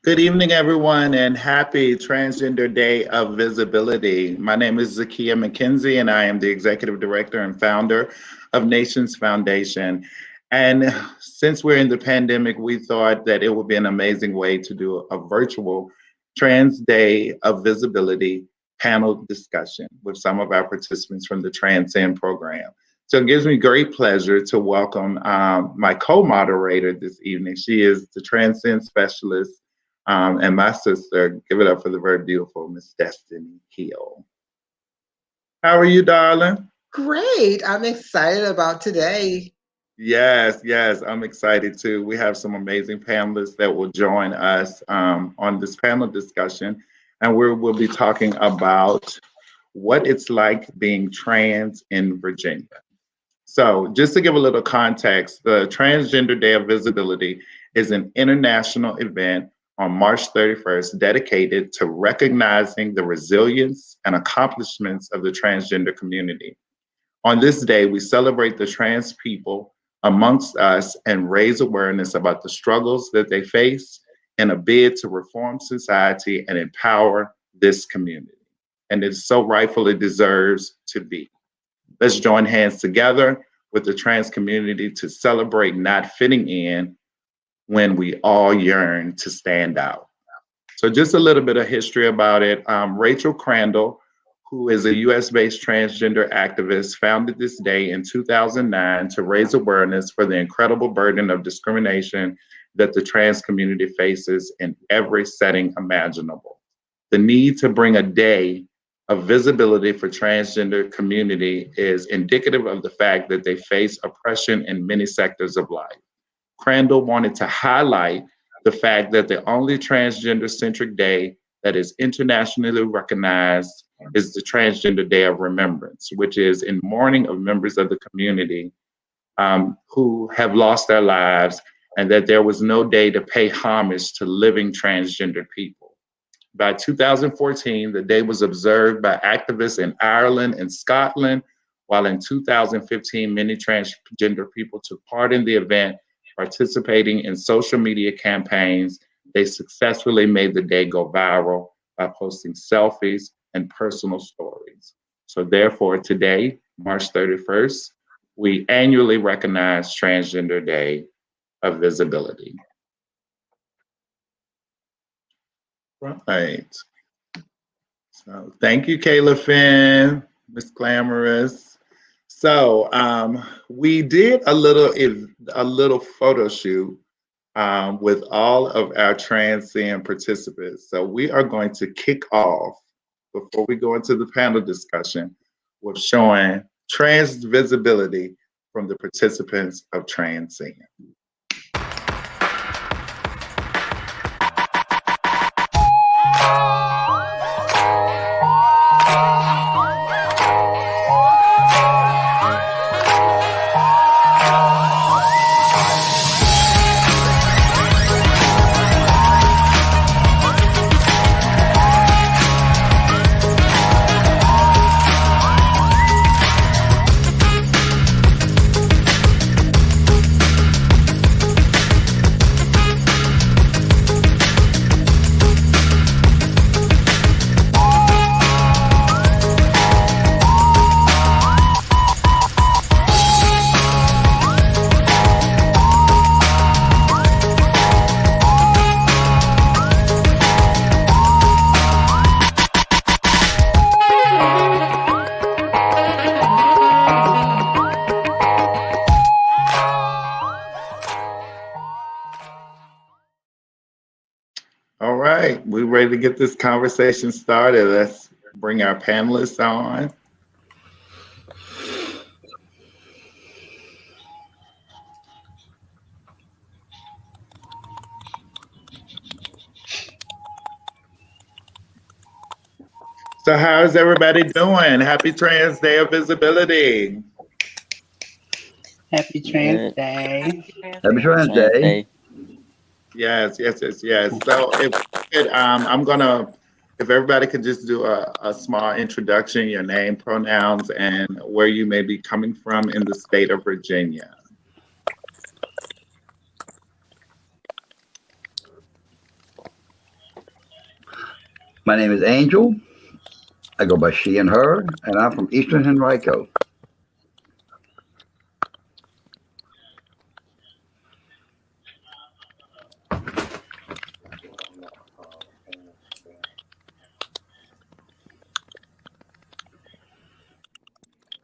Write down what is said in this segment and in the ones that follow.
Good evening, everyone, and happy Transgender Day of Visibility. My name is Zakia McKenzie, and I am the Executive Director and founder of Nations Foundation. And since we're in the pandemic, we thought that it would be an amazing way to do a virtual Trans Day of Visibility panel discussion with some of our participants from the Transcend program. So it gives me great pleasure to welcome my co-moderator this evening. She is the Transcend Specialist and my sister. Give it up for the very beautiful Miss Destiny Hill. How are you, darling? Great. I'm excited about today. Yes, I'm excited too. We have some amazing panelists that will join us on this panel discussion, and we'll be talking about what it's like being trans in Virginia. So, just to give a little context, the Transgender Day of Visibility is an international event on March 31st dedicated to recognizing the resilience and accomplishments of the transgender community. On this day, we celebrate the trans people amongst us and raise awareness about the struggles that they face in a bid to reform society and empower this community. And it so rightfully deserves to be. Let's join hands together with the trans community to celebrate not fitting in when we all yearn to stand out. So just a little bit of history about it. Rachel Crandall, who is a US-based transgender activist, founded this day in 2009 to raise awareness for the incredible burden of discrimination that the trans community faces in every setting imaginable. The need to bring a day of visibility for transgender community is indicative of the fact that they face oppression in many sectors of life. Crandall wanted to highlight the fact that the only transgender-centric day that is internationally recognized is the Transgender Day of Remembrance, which is in mourning of members of the community who have lost their lives, and that there was no day to pay homage to living transgender people. By 2014, the day was observed by activists in Ireland and Scotland, while in 2015, many transgender people took part in the event, participating in social media campaigns. They successfully made the day go viral by posting selfies and personal stories. So therefore, today, March 31st, we annually recognize Transgender Day of Visibility. Right. So thank you, Kayla Finn, Miss Glamorous. So we did a little photo shoot with all of our Transcend participants. So we are going to kick off before we go into the panel discussion with showing trans visibility from the participants of Transcend. All right, we're ready to get this conversation started. Let's bring our panelists on. So how's everybody doing? Happy Trans Day of Visibility. Happy Trans Day. Happy Trans Day. Yes. So if everybody could just do a small introduction, your name, pronouns, and where you may be coming from in the state of Virginia. My name is Angel. I go by she and her, and I'm from Eastern Henrico.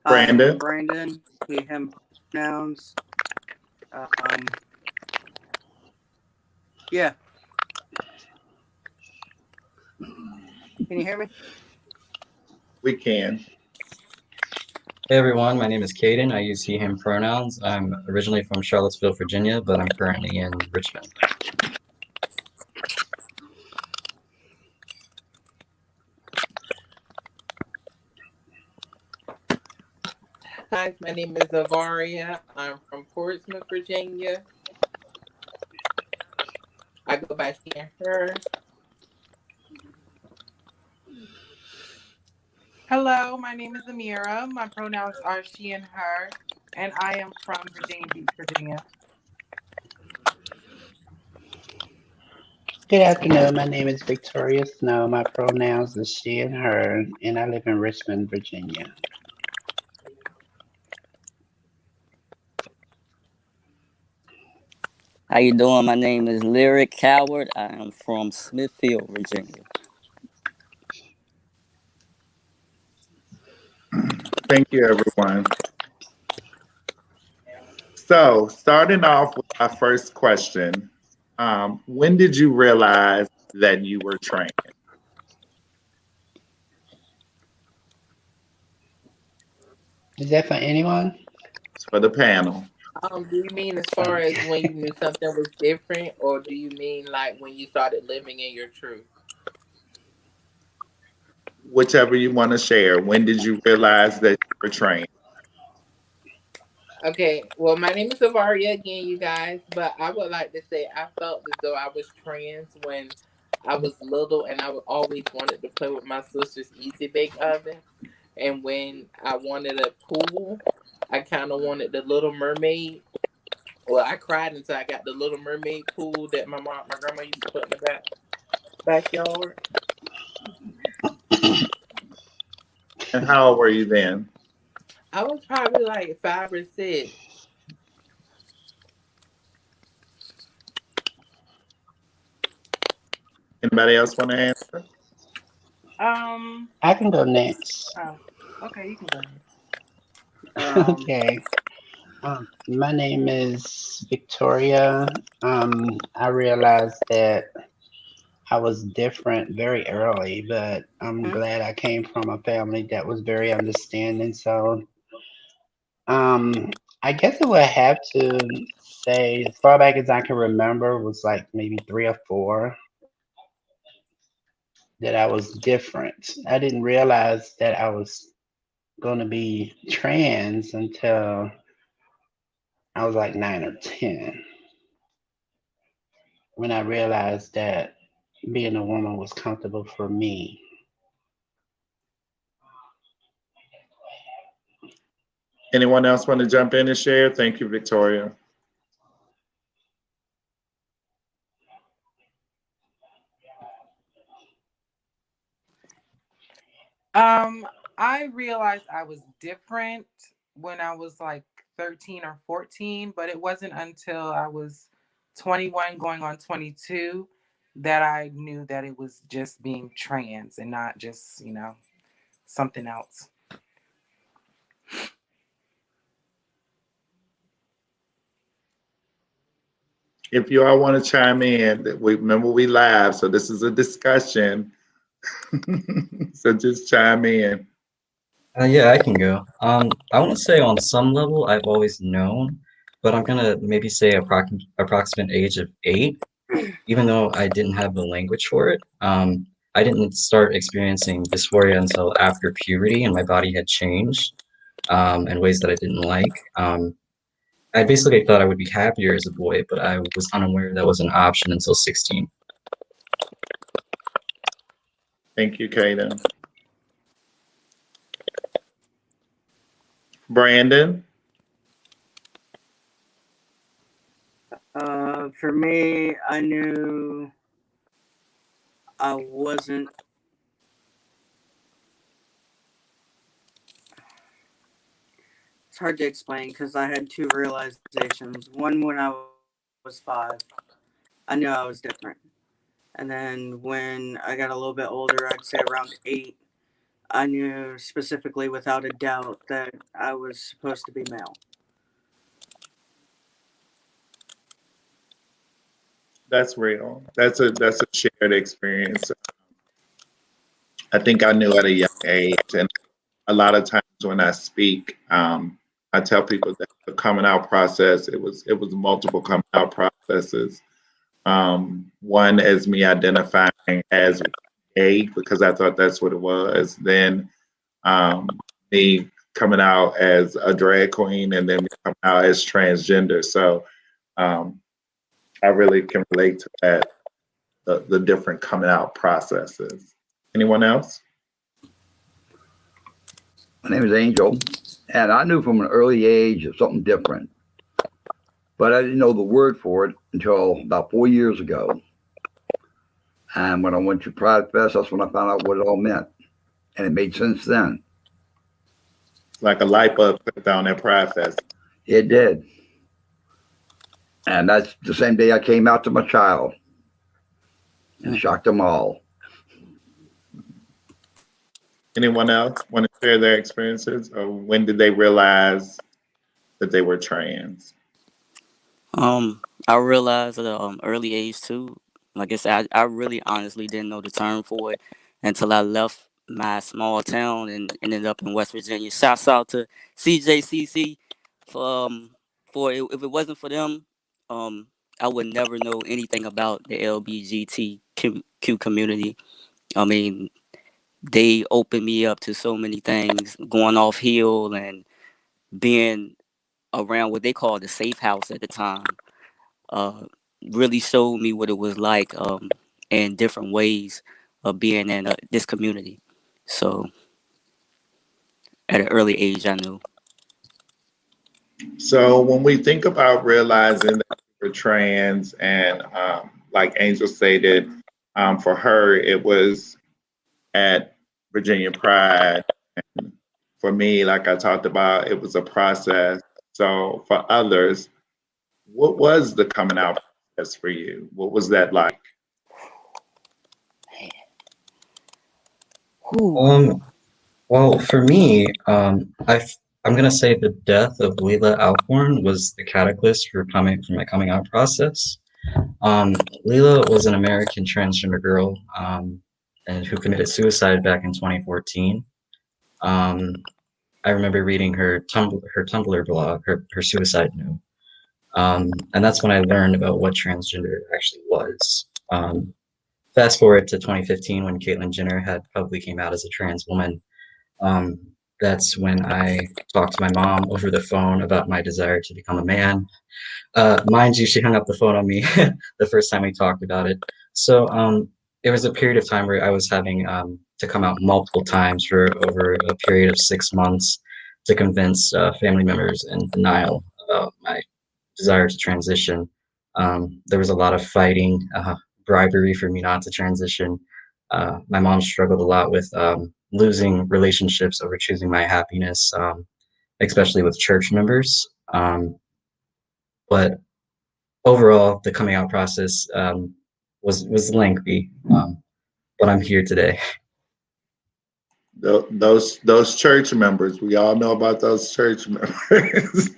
Hi, I'm Brandon. Brandon. He, him pronouns. Um, yeah. Can you hear me? We can. Hey everyone, my name is Caden. I use he, him pronouns. I'm originally from Charlottesville, Virginia, but I'm currently in Richmond. Hi, my name is Avaria. I'm from Portsmouth, Virginia. I go by she and her. Hello, my name is Amira. My pronouns are she and her, and I am from Virginia Beach, Virginia. Good afternoon. My name is Victoria Snow. My pronouns are she and her, and I live in Richmond, Virginia. How you doing? My name is Lyric Coward. I am from Smithfield, Virginia. Thank you, everyone. So, starting off with our first question, when did you realize that you were trans? Is that for anyone? It's for the panel. Do you mean as far as when you knew something was different, or do you mean like when you started living in your truth? Whichever you want to share. When did you realize that you were trans? Okay, well, my name is Avaria again, you guys, but I would like to say I felt as though I was trans when I was little and I would always wanted to play with my sister's Easy Bake Oven. And when I wanted a pool, I kind of wanted the Little Mermaid. Well, I cried until I got the Little Mermaid pool that my grandma used to put in the backyard. And how old were you then? I was probably like 5 or 6. Anybody else want to answer? I can go next. Oh, okay, you can go ahead. Okay. My name is Victoria. I realized that I was different very early, but I'm glad I came from a family that was very understanding. So, I guess I would have to say, as far back as I can remember, was like maybe 3 or 4 that I was different. I didn't realize that I was going to be trans until I was like 9 or 10 when I realized that being a woman was comfortable for me. Anyone else want to jump in and share? Thank you, Victoria. I realized I was different when I was like 13 or 14, but it wasn't until I was 21 going on 22 that I knew that it was just being trans and not just, something else. If you all want to chime in, we remember we live, so this is a discussion. So just chime in. Yeah, I can go. I want to say on some level I've always known, but I'm gonna maybe say approximate age of 8, even though I didn't have the language for it. I didn't start experiencing dysphoria until after puberty, and my body had changed in ways that I didn't like. I basically thought I would be happier as a boy, but I was unaware that was an option until 16. Thank you, Kaden. Brandon. For me, I knew I wasn't hard to explain because I had two realizations. One when I was 5, I knew I was different. And then when I got a little bit older, I'd say around 8, I knew specifically without a doubt that I was supposed to be male. That's real. That's a shared experience. I think I knew at a young age, and a lot of times when I speak, I tell people that the coming out process, it was multiple coming out processes. One is me identifying as gay because I thought that's what it was. Then um, me coming out as a drag queen, and then me coming out as transgender. So um, I really can relate to that, the different coming out processes. Anyone else? My name is Angel, and I knew from an early age of something different, but I didn't know the word for it until about 4 years ago. And when I went to Pride Fest, that's when I found out what it all meant, and it made sense then. It's like a light bulb put down at Pride Fest. It did, and that's the same day I came out to my child and shocked them all. Anyone else want to share their experiences, or when did they realize that they were trans? I realized at an early age too. Like I said, I really honestly didn't know the term for it until I left my small town and ended up in West Virginia. Shouts out to CJCC for if it wasn't for them, um, I would never know anything about the LBGTQ community. I mean, they opened me up to so many things, going off hill and being around what they called the safe house at the time. uh, really showed me what it was like in different ways of being in this community. So at an early age, I knew. So when we think about realizing that we're trans, and like Angel stated, for her it was at Virginia Pride. For me, like I talked about, it was a process. So for others, what was the coming out process for you? What was that like? Whew. Well, for me, I'm gonna say the death of Leela Alcorn was the catalyst for my coming out process. Leela was an American transgender girl, and who committed suicide back in 2014. Um, I remember reading her Tumblr blog, her suicide note, and that's when I learned about what transgender actually was. Fast forward to 2015 when Caitlyn Jenner had publicly came out as a trans woman. Um, that's when I talked to my mom over the phone about my desire to become a man. Mind you, she hung up the phone on me the first time we talked about it. So it was a period of time where I was having to come out multiple times for over a period of 6 months to convince family members in denial about my desire to transition. There was a lot of fighting, bribery for me not to transition. My mom struggled a lot with losing relationships over choosing my happiness, especially with church members. But overall, the coming out process was lengthy, but I'm here today. Those church members, we all know about those church members.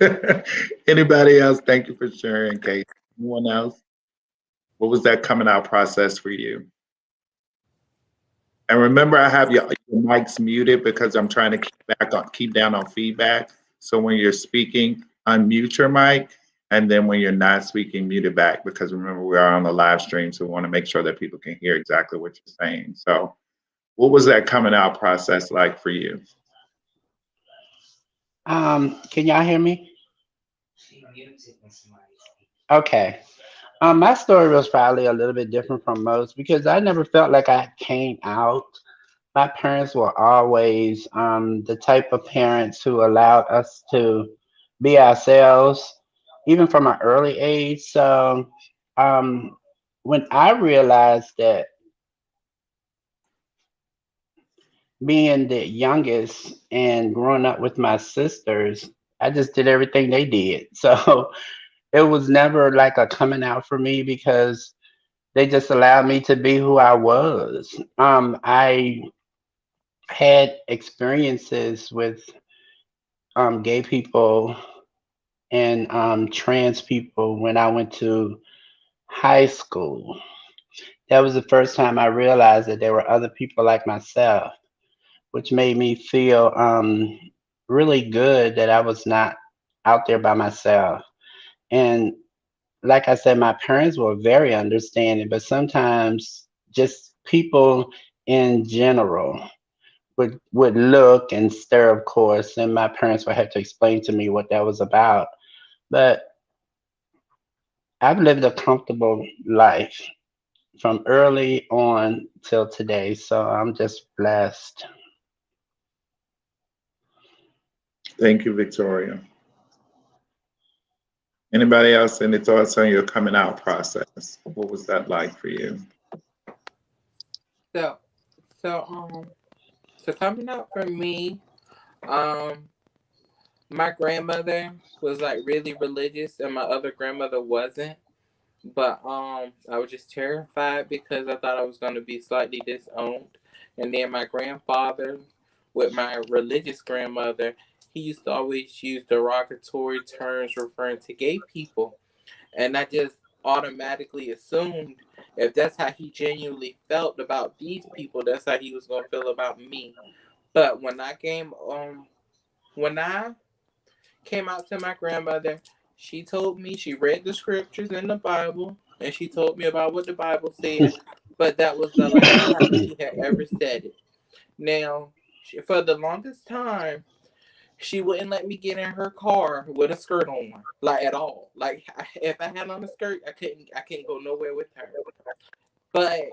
Anybody else? Thank you for sharing, Kate. Anyone else? What was that coming out process for you? And remember, I have your mics muted because I'm trying to keep down on feedback. So when you're speaking, unmute your mic, and then when you're not speaking, mute it back, because remember, we are on the live stream, so we want to make sure that people can hear exactly what you're saying. So what was that coming out process like for you? Can y'all hear me? Okay. My story was probably a little bit different from most because I never felt like I came out. My parents were always the type of parents who allowed us to be ourselves, even from an early age. So um, when I realized that being the youngest and growing up with my sisters, I just did everything they did. So it was never like a coming out for me because they just allowed me to be who I was. I had experiences with gay people and trans people when I went to high school. That was the first time I realized that there were other people like myself, which made me feel really good that I was not out there by myself. And like I said, my parents were very understanding, but sometimes just people in general would look and stare, of course, and my parents would have to explain to me what that was about. But I've lived a comfortable life from early on till today, so I'm just blessed. Thank you, Victoria. Anybody else? Any thoughts on your coming out process? What was that like for you? So, so so coming up for me, um, my grandmother was like really religious, and my other grandmother wasn't. But I was just terrified because I thought I was gonna be slightly disowned. And then my grandfather, with my religious grandmother, he used to always use derogatory terms referring to gay people, and I just automatically assumed if that's how he genuinely felt about these people, that's how he was gonna feel about me. But when I came out to my grandmother, she told me she read the scriptures in the Bible and she told me about what the Bible said, but that was the last time she had ever said it. Now, for the longest time, she wouldn't let me get in her car with a skirt on, like at all. Like if I had on a skirt, I couldn't go nowhere with her. But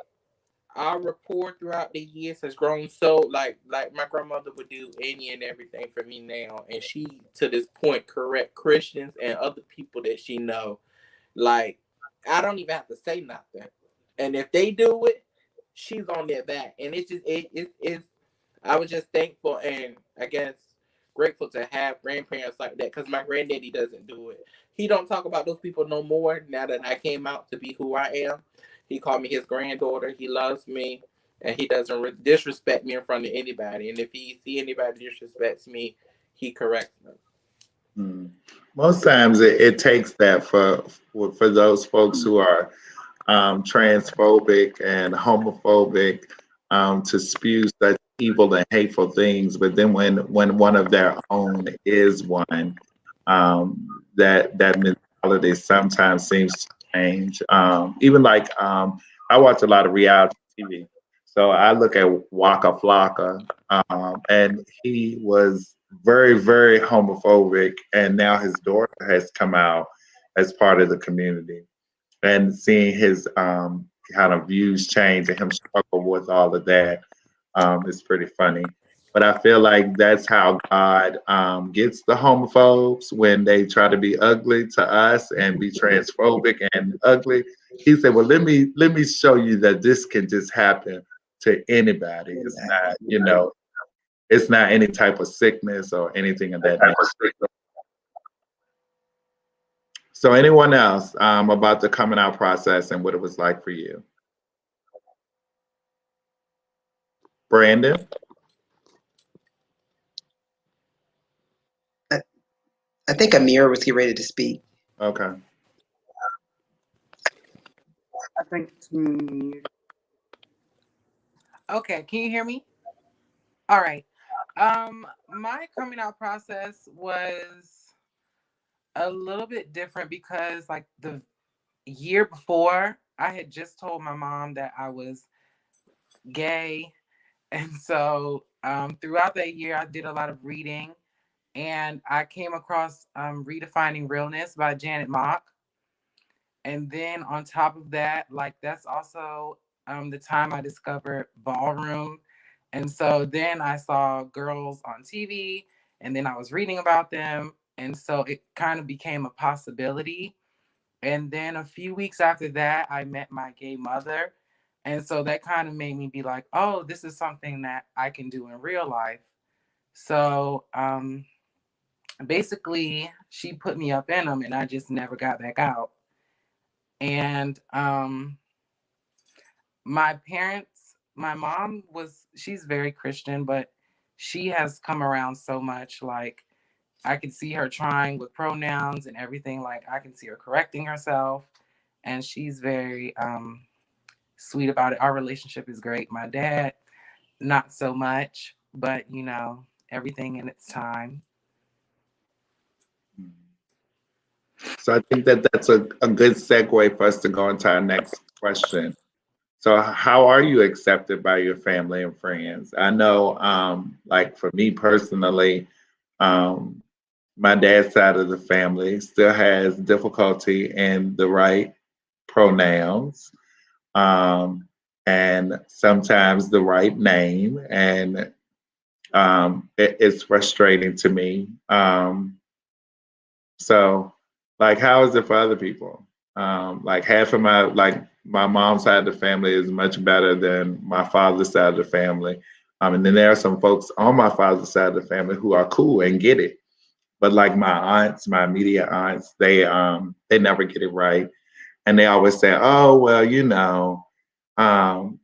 our rapport throughout the years has grown so like my grandmother would do any and everything for me now, and she to this point correct Christians and other people that she know. Like I don't even have to say nothing, and if they do it, she's on their back, and it's just it's. I was just thankful and I guess grateful to have grandparents like that because my granddaddy doesn't do it. He don't talk about those people no more now that I came out to be who I am. He called me his granddaughter. He loves me, and he doesn't disrespect me in front of anybody. And if he see anybody disrespects me, he corrects them. Hmm. Most times it takes that for those folks who are transphobic and homophobic to spew such evil and hateful things. But then when one of their own is one, that mentality sometimes seems to change. Even like I watch a lot of reality TV, so I look at Waka Flocka, and he was very homophobic, and now his daughter has come out as part of the community, and seeing his kind of views change and him struggle with all of that is pretty funny. But I feel like that's how God gets the homophobes when they try to be ugly to us and be transphobic and ugly. He said, "Well, let me show you that this can just happen to anybody. It's not, it's not any type of sickness or anything of that nature." So, anyone else about the coming out process and what it was like for you? Brandon? I think Amir was getting ready to speak. Okay. I think it's muted. Okay, can you hear me? All right. My coming out process was a little bit different because like the year before, I had just told my mom that I was gay. And so throughout that year, I did a lot of reading and I came across Redefining Realness by Janet Mock. And then on top of that, like that's also the time I discovered ballroom. And so then I saw girls on TV and then I was reading about them. And so it kind of became a possibility. And then a few weeks after that, I met my gay mother. And so that kind of made me be like, oh, this is something that I can do in real life. So basically she put me up in them, and I just never got back out. And my parents, my mom she's very Christian, but she has come around so much. Like, I can see her trying with pronouns and everything. Like, I can see her correcting herself, and she's very sweet about it. Our relationship is great. My dad, not so much, but everything in its time. So I think that that's a good segue for us to go into our next question. So how are you accepted by your family and friends? I know, like for me personally, um, my dad's side of the family still has difficulty in the right pronouns, um, and sometimes the right name, and it's frustrating to me. So, like, how is it for other people? Like half of my mom's side of the family is much better than my father's side of the family. And then there are some folks on my father's side of the family who are cool and get it. But like my aunts, my immediate aunts, they never get it right. And they always say, "Oh, well, um,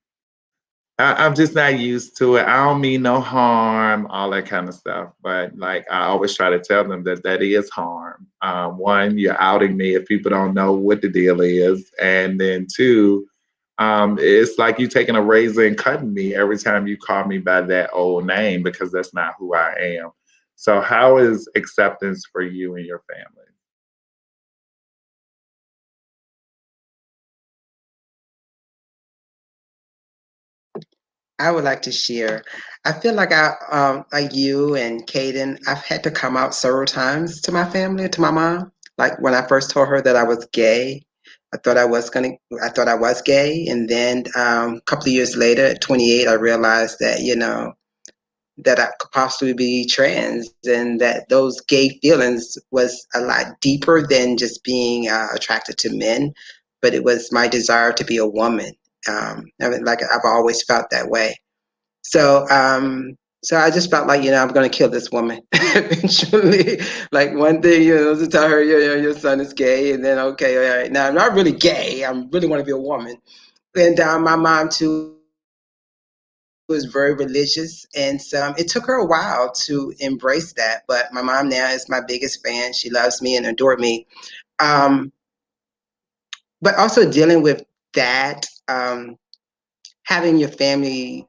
I'm just not used to it. I don't mean no harm, all that kind of stuff." But like I always try to tell them that that is harm. One, you're outing me if people don't know what the deal is, and then two, it's like you taking a razor and cutting me every time you call me by that old name because that's not who I am. So, how is acceptance for you and your family? I would like to share. I feel like you and Kaden, I've had to come out several times to my family, to my mom. Like when I first told her that I was gay, I thought I was gay, and then a couple of years later, at 28, I realized that that I could possibly be trans, and that those gay feelings was a lot deeper than just being attracted to men, but it was my desire to be a woman. I mean, like I've always felt that way. So, so I just felt like, I'm going to kill this woman eventually. Like one thing, to tell her, your son is gay, and then okay, all right. Now I'm not really gay. I really want to be a woman. And my mom too was very religious, and so it took her a while to embrace that. But my mom now is my biggest fan. She loves me and adored me. Um, but also dealing with that, having your family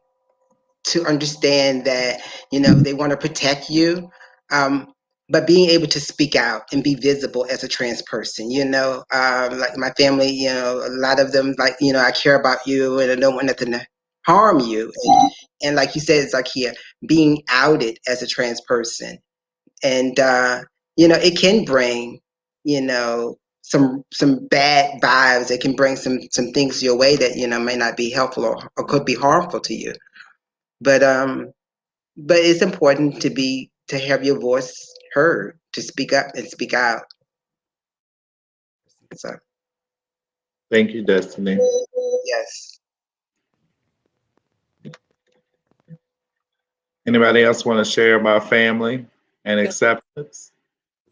to understand that they want to protect you, um, but being able to speak out and be visible as a trans person. Like my family, a lot of them, like, I care about you and I don't want nothing to harm you. And like you said, Zakia, being outed as a trans person, and it can bring some bad vibes. It can bring some things your way that may not be helpful, or could be harmful to you. But it's important to have your voice heard, to speak up and speak out. So Thank you, Destiny. yes. Anybody else want to share about family and acceptance?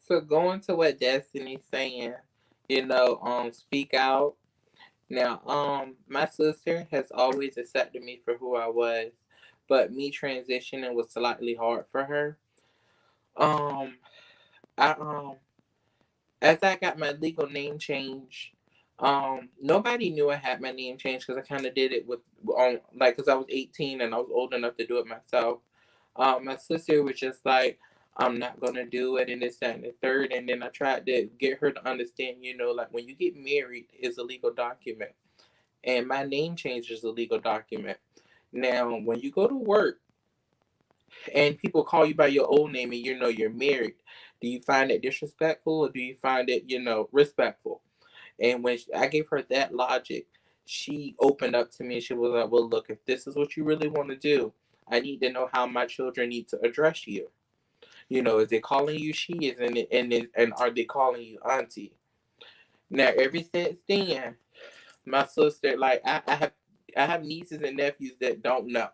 So going to what Destiny's saying, speak out. Now, my sister has always accepted me for who I was, but me transitioning was slightly hard for her. Um, I as I got my legal name change, nobody knew I had my name changed because I kind of did it with on like because I was 18 and I was old enough to do it myself. My sister was just like, I'm not gonna do it, and this, that, and the third. And then I tried to get her to understand, like when you get married, it's a legal document, and my name change is a legal document. Now, when you go to work and people call you by your old name and you're married, do you find it disrespectful or do you find it, respectful? And when I gave her that logic, she opened up to me. She was like, well, look, if this is what you really want to do, I need to know how my children need to address you. Is they calling you she is, and are they calling you auntie? Now, ever since then, my sister, like, I have nieces and nephews that don't know.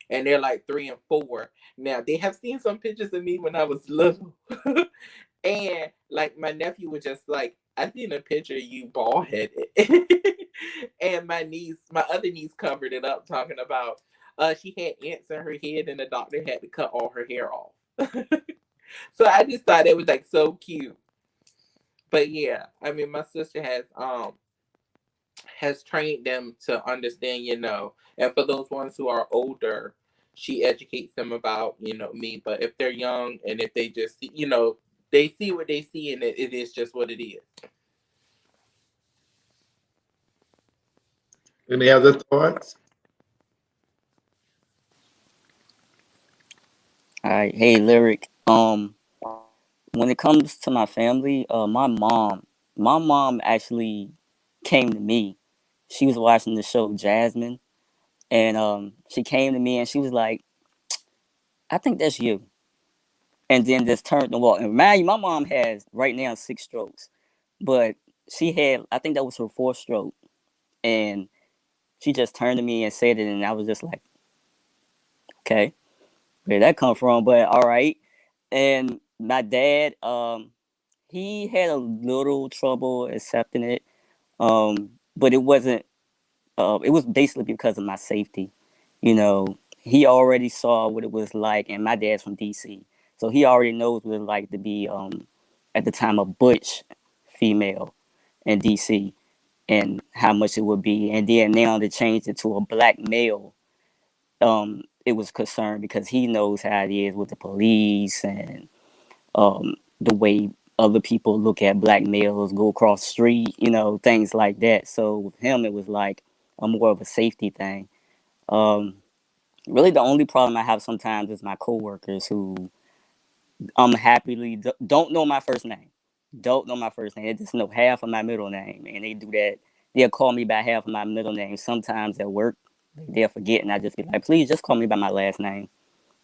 and they're like 3 and 4. Now they have seen some pictures of me when I was little, and like my nephew was just like, "I seen a picture of you bald headed," and my other niece, covered it up, talking about she had ants in her head, and the doctor had to cut all her hair off. So I just thought it was like so cute. But yeah, I mean, my sister has trained them to understand, and for those ones who are older, she educates them about, me. But if they're young and if they just see, they see what they see, and it is just what it is. Any other thoughts? All right, hey, Lyric. When it comes to my family, my mom actually came to me. She was watching the show Jasmine, and she came to me and she was like, "I think that's you." And then just turned and walked. And mind you, my mom has right now 6 strokes, but she had, I think that was her fourth stroke, and she just turned to me and said it, and I was just like, "Okay, where'd that come from?" But all right. And my dad, he had a little trouble accepting it, but it wasn't. It was basically because of my safety. You know, he already saw what it was like, and my dad's from DC, so he already knows what it's like to be, at the time, a butch female in DC, and how much it would be. And then now to change it to a black male, it was concerned because he knows how it is with the police and the way other people look at black males go across the street, things like that. So with him, it was like a more of a safety thing. Um, Really, the only problem I have sometimes is my coworkers who happily don't know my first name. Don't know my first name. They just know half of my middle name, and they do that. They'll call me by half of my middle name. Sometimes at work, they'll forget, and I just be like, "Please, just call me by my last name.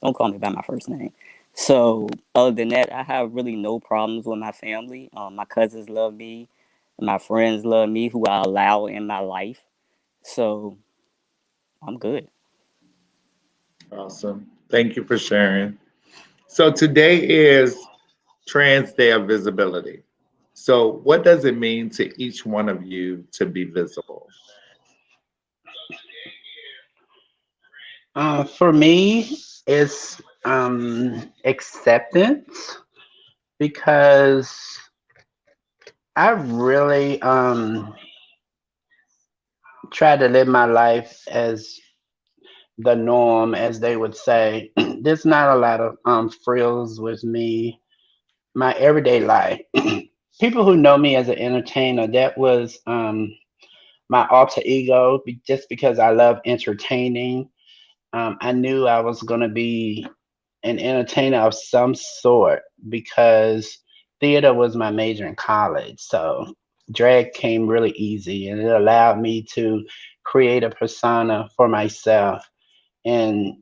Don't call me by my first name." So, other than that, I have really no problems with my family. My cousins love me, my friends love me, who I allow in my life. So, I'm good. Awesome. Thank you for sharing. So today is Trans Day of Visibility. So what does it mean to each one of you to be visible? For me, it's acceptance because I really try to live my life as the norm, as they would say. There's not a lot of frills with me. My everyday life. People who know me as an entertainer, that was my alter ego, just because I love entertaining. I knew I was going to be an entertainer of some sort because theater was my major in college. So drag came really easy, and it allowed me to create a persona for myself. And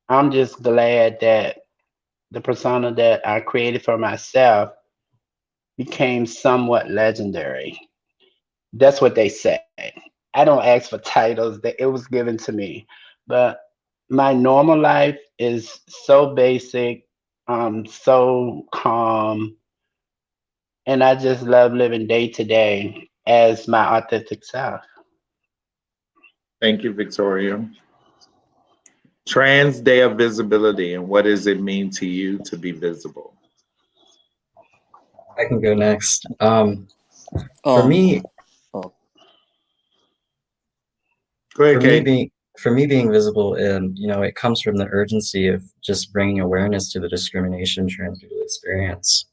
I'm just glad that the persona that I created for myself became somewhat legendary. That's what they say. I don't ask for titles, that it was given to me. But my normal life is so basic, so calm, and I just love living day to day as my authentic self. Thank you, Victoria. Trans Day of Visibility, and what does it mean to you to be visible? I can go next. For Um, me, oh, Go for ahead, me Kate. being for me being visible, it comes from the urgency of just bringing awareness to the discrimination trans people experience.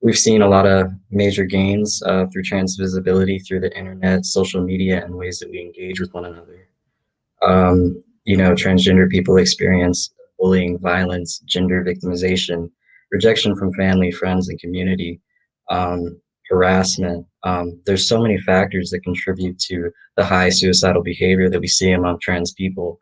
We've seen a lot of major gains through trans visibility through the internet, social media, and ways that we engage with one another. Transgender people experience bullying, violence, gender victimization, rejection from family, friends, and community, harassment. There's so many factors that contribute to the high suicidal behavior that we see among trans people.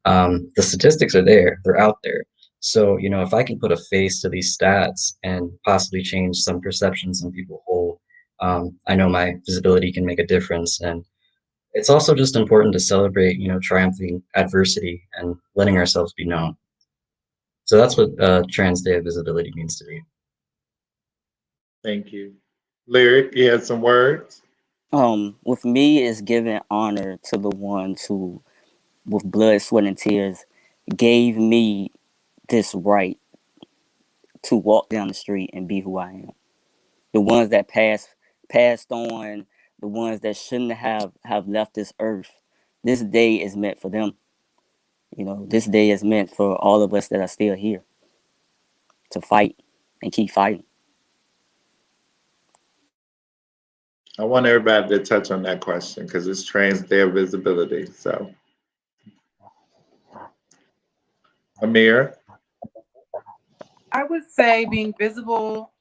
The statistics are there, they're out there. So, if I can put a face to these stats and possibly change some perceptions some people hold, I know my visibility can make a difference. And It's also just important to celebrate, triumphing adversity and letting ourselves be known. So that's what Trans Day of Visibility means to me. Thank you. Lyric, you had some words? With me, it's giving honor to the ones who, with blood, sweat, and tears, gave me this right to walk down the street and be who I am. The ones that passed on, the ones that shouldn't have left this earth. This day is meant for them. This day is meant for all of us that are still here to fight and keep fighting. I want everybody to touch on that question because it's Trans Day of Visibility. So, Amir, I would say being visible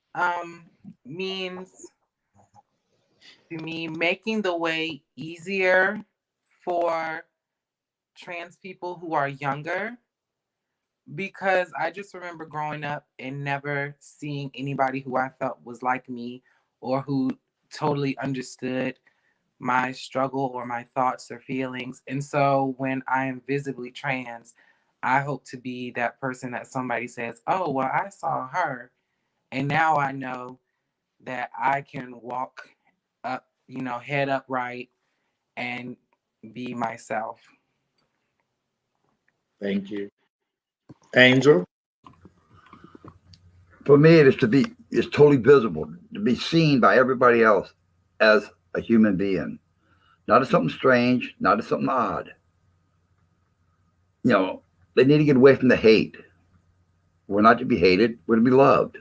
means to me making the way easier for trans people who are younger, because I just remember growing up and never seeing anybody who I felt was like me or who totally understood my struggle or my thoughts or feelings. And so when I am visibly trans, I hope to be that person that somebody says, oh, well, I saw her. And now I know that I can walk up, head upright and be myself. thank you. Angel, For me, it's totally visible, to be seen by everybody else as a human being, not as something strange, not as something odd. You know, they need to get away from the hate. We're not to be hated, we're to be loved.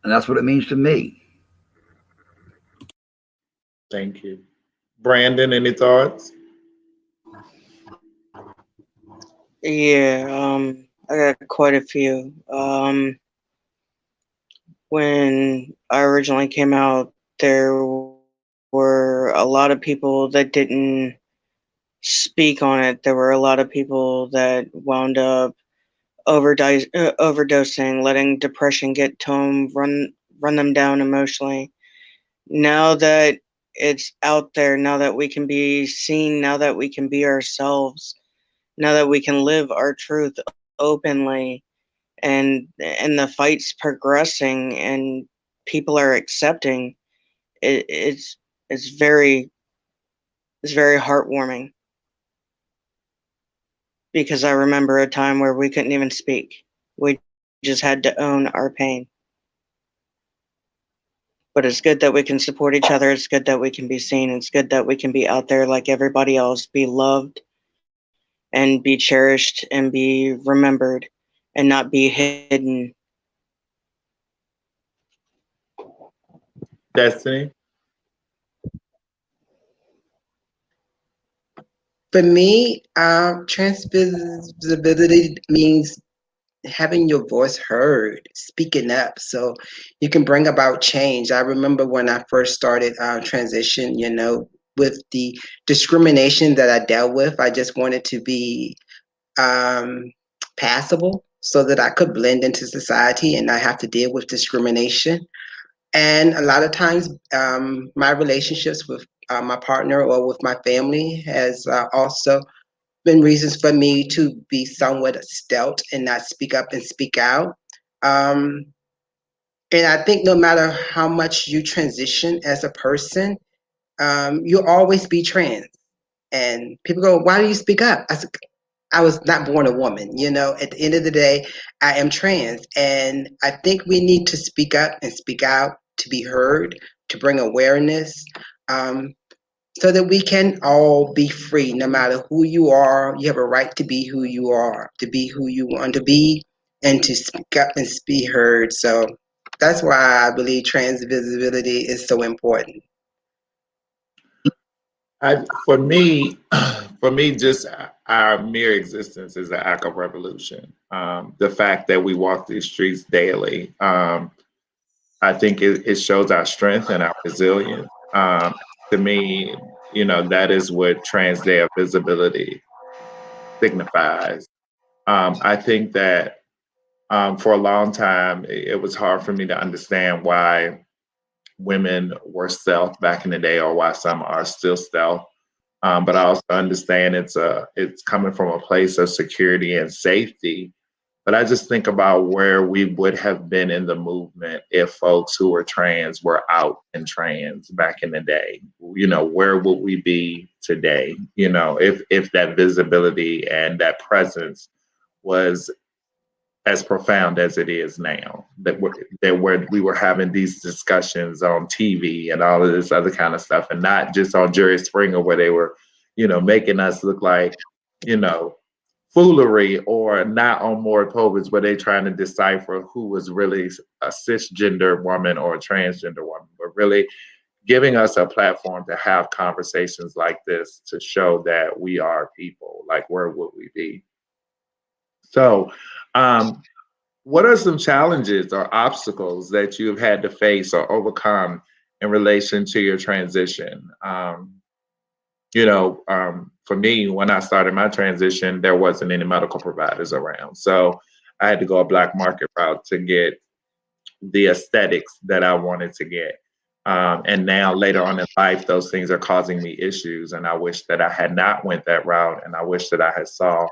And that's what it means to me. thank you. Brandon, any thoughts? Yeah, I got quite a few. When I originally came out, there were a lot of people that didn't speak on it. There were a lot of people that wound up overdosing, letting depression get to them, run them down emotionally. Now that it's out there, now that we can be seen, now that we can be ourselves, now that we can live our truth openly, and the fight's progressing and people are accepting it, it's very heartwarming, because I remember a time where we couldn't even speak. We just had to own our pain. But it's good that we can support each other. It's good that we can be seen. It's good that we can be out there like everybody else, be loved and be cherished and be remembered and not be hidden. Destiny? For me, trans visibility means having your voice heard, speaking up, so you can bring about change. I remember when I first started transition, with the discrimination that I dealt with, I just wanted to be um, passable so that I could blend into society and not have to deal with discrimination. And a lot of times, my relationships with my partner or with my family has also been reasons for me to be somewhat stealth and not speak up and speak out. Um, and I think no matter how much you transition as a person, you'll always be trans. And people go, "Why do you speak up?" I said, "I was not born a woman. At the end of the day, I am trans, and I think we need to speak up and speak out to be heard, to bring awareness." Um, so that we can all be free. No matter who you are, you have a right to be who you are, to be who you want to be, and to speak up and be heard. So that's why I believe trans visibility is so important. For me, for me, just our mere existence is an act of revolution. The fact that we walk these streets daily, I think it shows our strength and our resilience. To me, that is what Trans Day of Visibility signifies. I think that for a long time, it was hard for me to understand why women were stealth back in the day, or why some are still stealth. But I also understand it's coming from a place of security and safety. But I just think about where we would have been in the movement if folks who were trans were out and trans back in the day. You know, where would we be today? You know, if that visibility and that presence was as profound as it is now. That where we were having these discussions on TV and all of this other kind of stuff, and not just on Jerry Springer where they were, you know, making us look like, you know, foolery, or not on Maury Povich where they trying to decipher who was really a cisgender woman or a transgender woman, but really giving us a platform to have conversations like this to show that we are people. Like, where would we be? So, um, what are some challenges or obstacles that you've had to face or overcome in relation to your transition? For me, when I started my transition, there wasn't any medical providers around. So I had to go a black market route to get the aesthetics that I wanted to get. And now later on in life, those things are causing me issues. And I wish that I had not went that route. And I wish that I had saw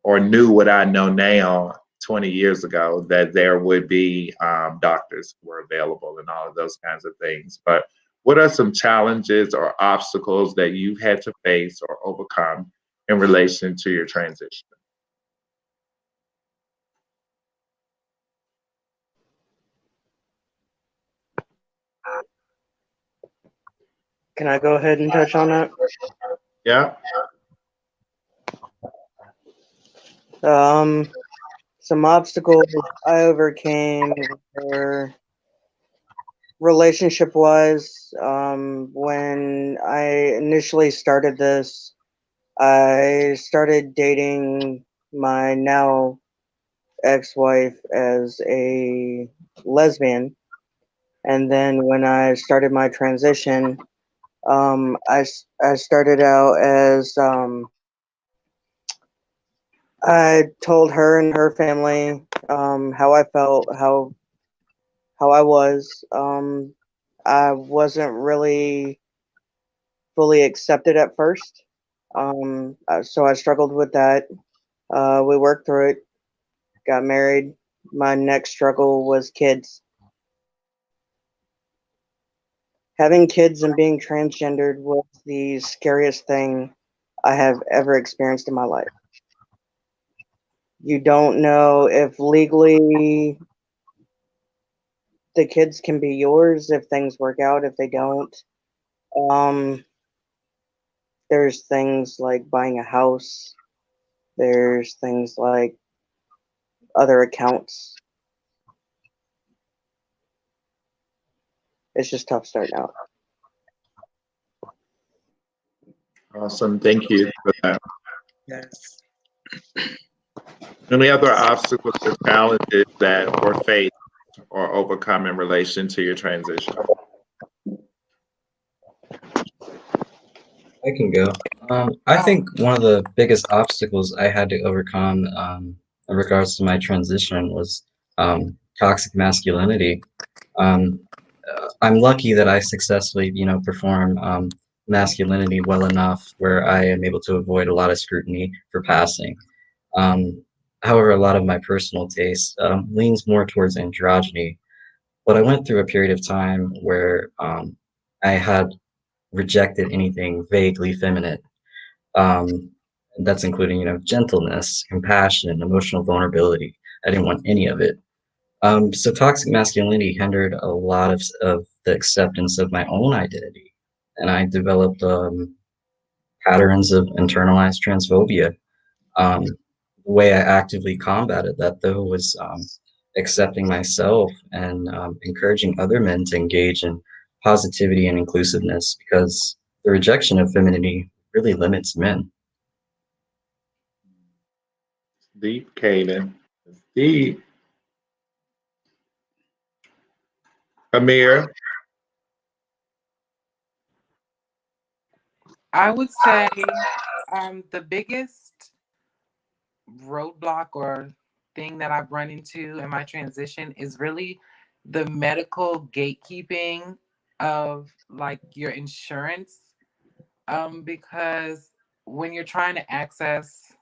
or knew what I know now 20 years ago, that there would be doctors who were available and all of those kinds of things. But what are some challenges or obstacles that you've had to face or overcome in relation to your transition? Can I go ahead and touch on that? Yeah. Some obstacles I overcame were relationship wise. When I initially started this, I started dating my now ex-wife as a lesbian. And then when I started my transition, I started out as I told her and her family how I felt, how I was. I wasn't really fully accepted at first, so I struggled with that. We worked through it, got married. My next struggle was kids. Having kids and being transgendered was the scariest thing I have ever experienced in my life. You don't know if legally the kids can be yours if things work out. If they don't, um, there's things like buying a house. There's things like other accounts. It's just tough starting out. Awesome. Thank you for that. Yes. Any other obstacles or challenges that were faced or overcome in relation to your transition? I can go. I think one of the biggest obstacles I had to overcome in regards to my transition was toxic masculinity. Um, I'm lucky that I successfully, perform masculinity well enough where I am able to avoid a lot of scrutiny for passing. Um, However, a lot of my personal taste leans more towards androgyny. But I went through a period of time where I had rejected anything vaguely feminine. Um, that's including, gentleness, compassion, emotional vulnerability. I didn't want any of it. So toxic masculinity hindered a lot of the acceptance of my own identity, and I developed patterns of internalized transphobia. The way I actively combated that, though, was accepting myself and encouraging other men to engage in positivity and inclusiveness, because the rejection of femininity really limits men. Deep, Kaden. Deep. Amir. I would say the biggest roadblock or thing that I've run into in my transition is really the medical gatekeeping of like your insurance. Because when you're trying to access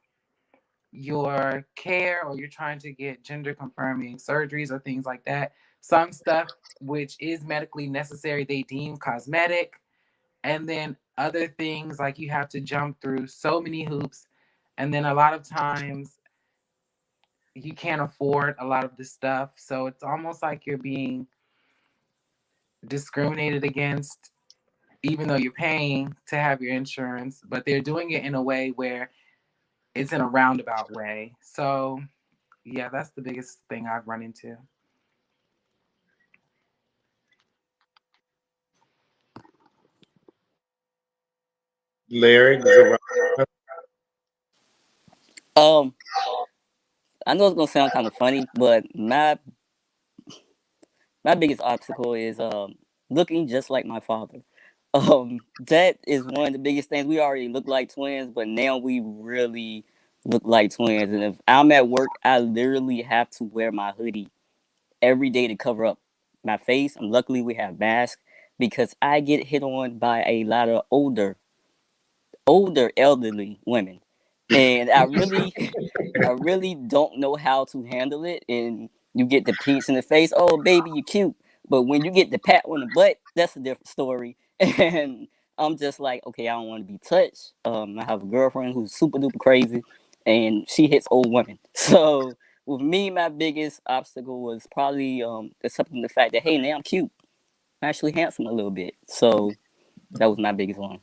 your care or you're trying to get gender confirming surgeries or things like that, some stuff which is medically necessary they deem cosmetic, and then other things like you have to jump through so many hoops, and then a lot of times you can't afford a lot of this stuff, so it's almost like you're being discriminated against even though you're paying to have your insurance, but they're doing it in a way where it's in a roundabout way. So yeah, that's the biggest thing I've run into. Larry, Zara- Um, I know it's gonna sound kind of funny, but my biggest obstacle is looking just like my father. That is one of the biggest things. We already look like twins, but now we really look like twins. And if I'm at work, I literally have to wear my hoodie every day to cover up my face. And luckily, we have masks because I get hit on by a lot of older elderly women, and I really don't know how to handle it. And you get the piece in the face, oh baby, you cute. But when you get the pat on the butt, that's a different story. And I'm just like, okay, I don't want to be touched. I have a girlfriend who's super duper crazy, and she hits old women. So with me, my biggest obstacle was probably accepting the fact that hey, now I'm cute, I'm actually handsome a little bit. So that was my biggest one.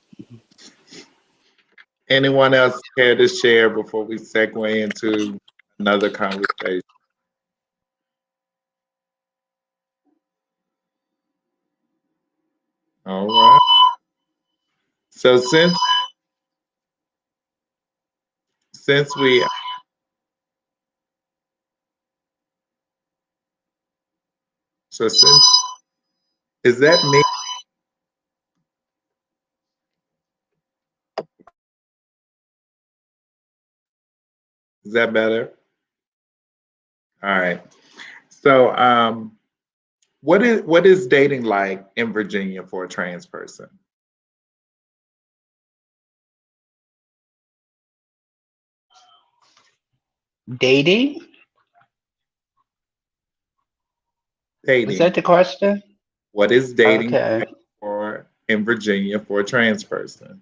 anyone else care to share before we segue into another conversation? All right. So since we so since is that me? Is that better? All right. So what is dating like in Virginia for a trans person? Dating? Was Dating. that the question? What is dating Okay. like for in Virginia for a trans person?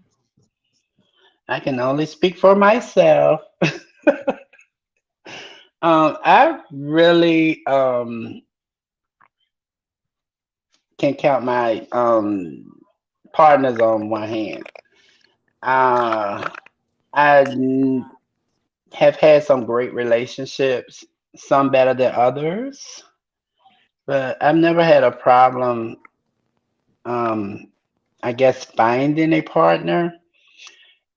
I can only speak for myself. I really can count my partners on one hand. Uh, I have had some great relationships, some better than others, but I've never had a problem, um, I guess, finding a partner.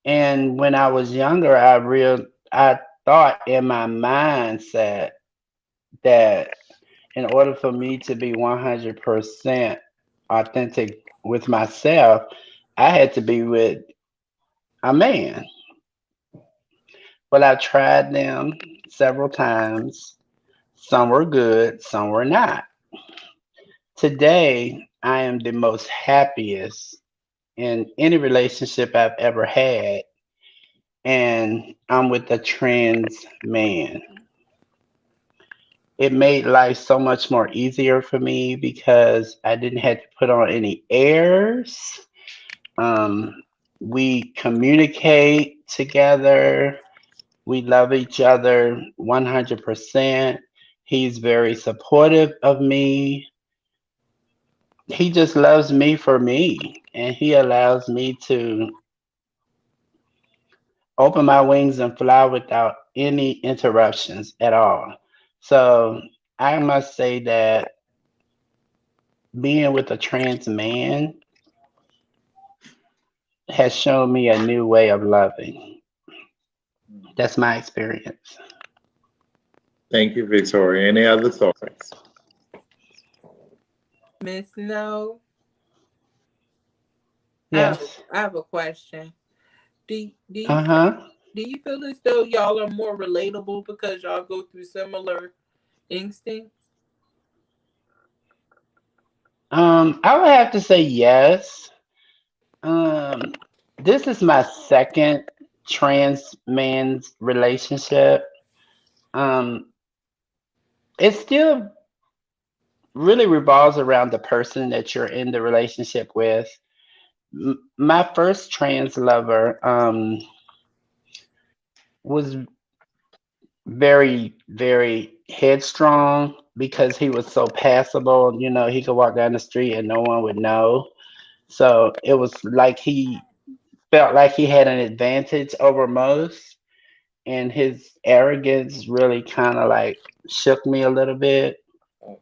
And when I was younger, I thought in my mindset that in order for me to be 100% authentic with myself, I had to be with a man. Well, I tried them several times. Some were good, some were not. Today, I am the most happiest in any relationship I've ever had, and I'm with a trans man. It made life so much more easier for me because I didn't have to put on any airs. Um, we communicate together. We love each other 100%. He's very supportive of me. He just loves me for me, and he allows me to open my wings and fly without any interruptions at all. So I must say that being with a trans man has shown me a new way of loving. That's my experience. Thank you, Victoria. Any other thoughts? Miss No, Yes. I have a question. Do you Uh huh. do you feel as though y'all are more relatable because y'all go through similar instincts? I would have to say yes. Um, This is my second trans man's relationship. Um, it still really revolves around the person that you're in the relationship with. My first trans lover was very headstrong because he was so passable. You know, he could walk down the street and no one would know. So it was like he felt like he had an advantage over most, and his arrogance really kind of like shook me a little bit. Oh,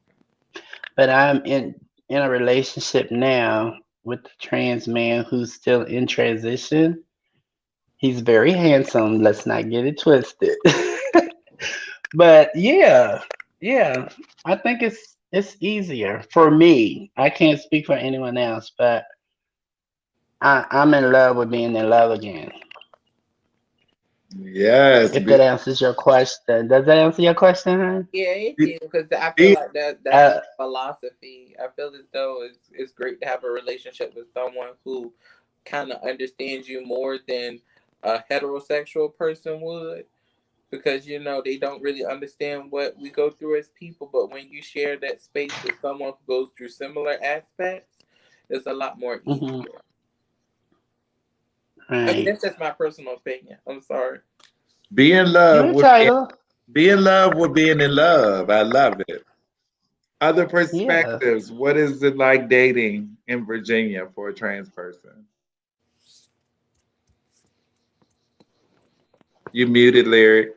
But I'm in a relationship now with a trans man who's still in transition. He's very handsome. Let's not get it twisted. But yeah, I think it's easier for me. I can't speak for anyone else, but I'm in love with being in love again. Yes, If that answers your question, does that answer your question, huh? yeah, it be, did because I feel be- like that's my Uh, philosophy. I feel as though it's great to have a relationship with someone who kind of understands you more than a heterosexual person would, because you know they don't really understand what we go through as people. But when you share that space with someone who goes through similar aspects, it's a lot more mhm, easier. I mean, right. that's just my personal opinion. I'm sorry. be in You're love with entitled. be in love with being in love. I love it. Other Yeah. perspectives. What is it like dating in Virginia for a trans person? You muted, Lyric.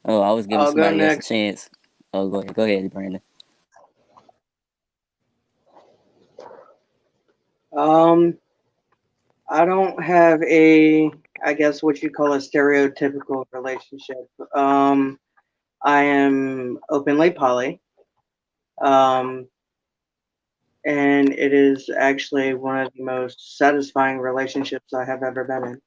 Oh, I was giving I'll go somebody else a next. chance. Oh, go ahead. Go ahead, Brandon. Um, I don't have I guess what you call a stereotypical relationship. I am openly poly. Um, and it is actually one of the most satisfying relationships I have ever been in.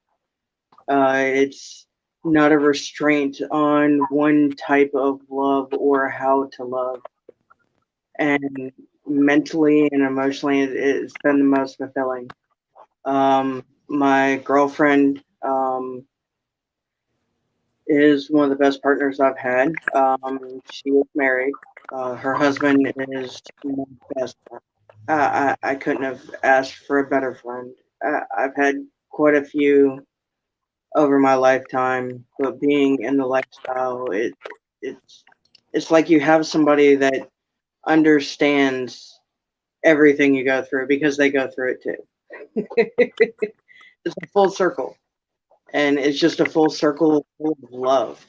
It's not a restraint on one type of love or how to love. And mentally and emotionally, it's been the most fulfilling. My girlfriend is one of the best partners I've had. She is married. Her husband is my best friend. I couldn't have asked for a better friend. I've had quite a few over my lifetime, but being in the lifestyle, it's it's like you have somebody that understands everything you go through because they go through it too. It's a full circle, and it's just a full circle of love.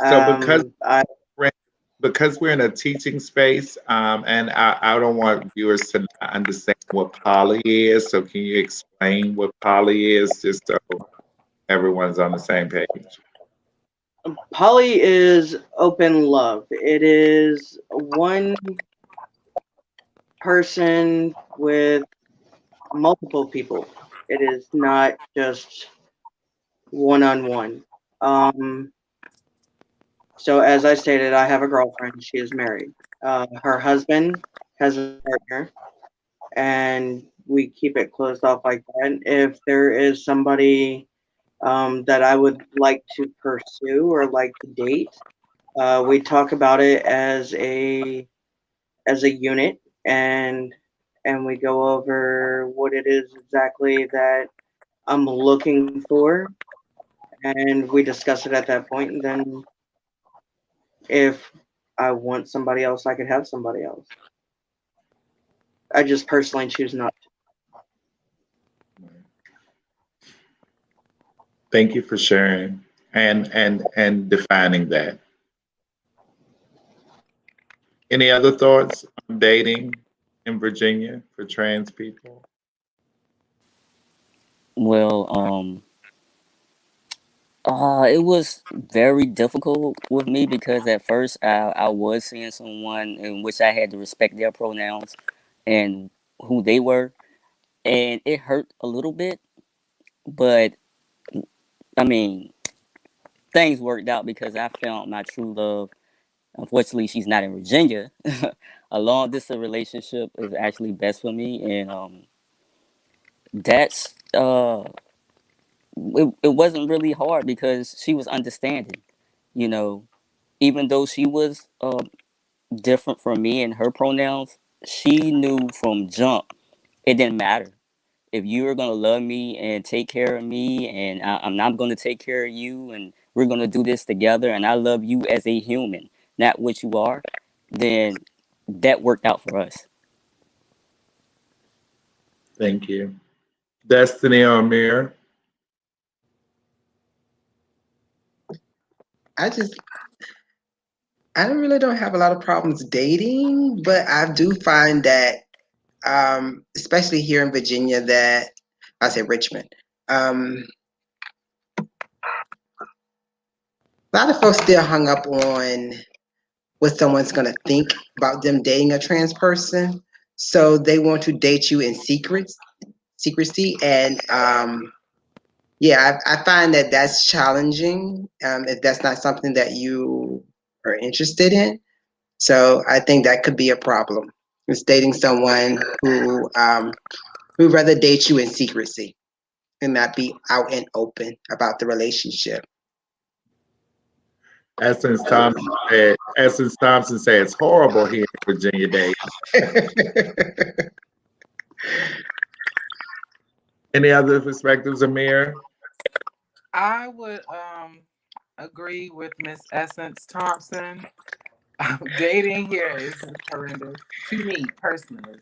So because I we're because we're in a teaching space, and I don't want viewers to not understand what poly is. So can you explain what poly is, just so everyone's on the same page? Poly is open love. It is one person with multiple people. It is not just one on one. Um, so as I stated, I have a girlfriend. She is married. Her husband has a partner, and we keep it closed off like that. If there is somebody that I would like to pursue or like to date, we talk about it as a unit, and we go over what it is exactly that I'm looking for, and we discuss it at that point. And then if I want somebody else, I could have somebody else. I just personally choose not to. Thank you for sharing and defining that. Any other thoughts on dating in Virginia for trans people? Well, it was very difficult with me because at first I was seeing someone in which I had to respect their pronouns and who they were, and it hurt a little bit. But I mean, things worked out because I found my true love. Unfortunately, she's not in Virginia. A long distance relationship is actually best for me, and that's uh, it wasn't really hard because she was understanding. You know, even though she was different from me and her pronouns, she knew from jump it didn't matter. If you are gonna love me and take care of me, and I'm not gonna take care of you, and we're gonna do this together, and I love you as a human, not what you are, then that worked out for us. Thank you. Destiny or Amir? I just I really don't have a lot of problems dating, but I do find that, especially here in Virginia, that I say Richmond, a lot of folks still hung up on what someone's gonna think about them dating a trans person, so they want to date you in secrecy, and yeah, I find that that's challenging if that's not something that you are interested in. So I think that could be a problem. Is dating someone who'd rather date you in secrecy and not be out and open about the relationship. Essence Thompson said it's horrible here in Virginia Day. Any other perspectives, Amir? I would agree with Miss Essence Thompson. Dating here is just horrendous to me personally.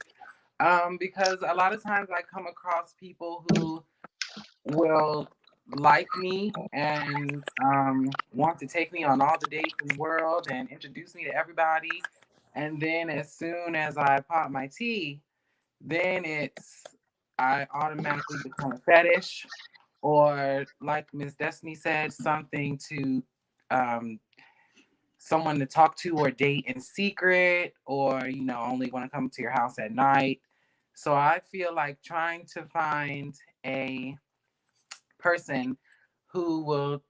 Because a lot of times I come across people who will like me and want to take me on all the dates in the world and introduce me to everybody. And then as soon as I pop my tea, then I automatically become a fetish, or like Miss Destiny said, something to um, someone to talk to or date in secret, or only want to come to your house at night. So I feel like trying to find a person who will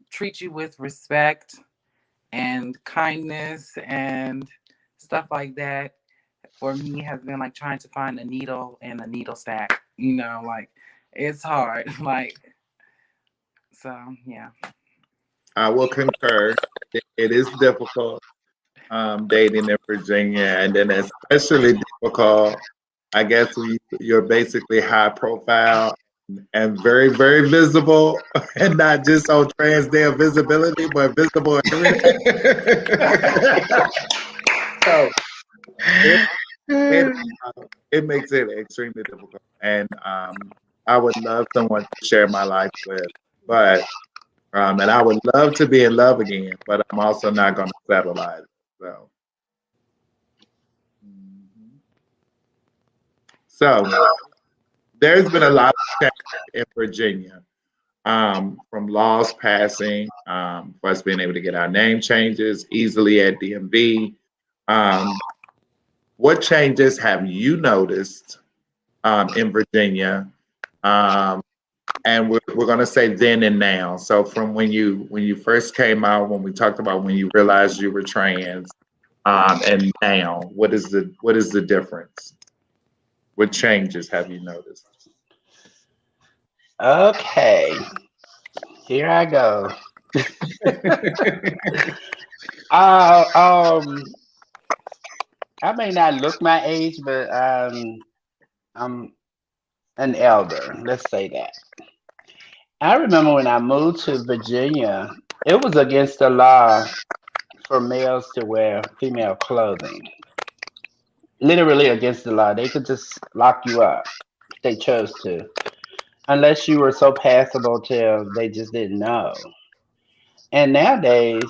treat you with respect and kindness and stuff like that, for me, has been like trying to find a needle in a needle stack. Like it's hard. Like, so yeah. I will concur. It is difficult dating in Virginia, and then especially difficult, I guess, when you're basically high profile and very, very visible, and not just on Trans Day of Visibility, but visible everywhere. So it, it it makes it extremely difficult, and I would love someone to share my life with, but and I would love to be in love again, but I'm also not going to settle either. So, mhm. So there's been a lot of change in Virginia, from laws passing, for us being able to get our name changes easily at DMV. Um, what changes have you noticed in Virginia? Um, and we're going to say then and now. So from when you first came out, when we talked about when you realized you were trans, and now, what is the difference? What changes have you noticed? Okay, here I go. Uh, um, I may not look my age, but I'm an elder. Let's say that. I remember when I moved to Virginia, it was against the law for males to wear female clothing. Literally against the law. They could just lock you up if they chose to, unless you were so passable till they just didn't know. And nowadays,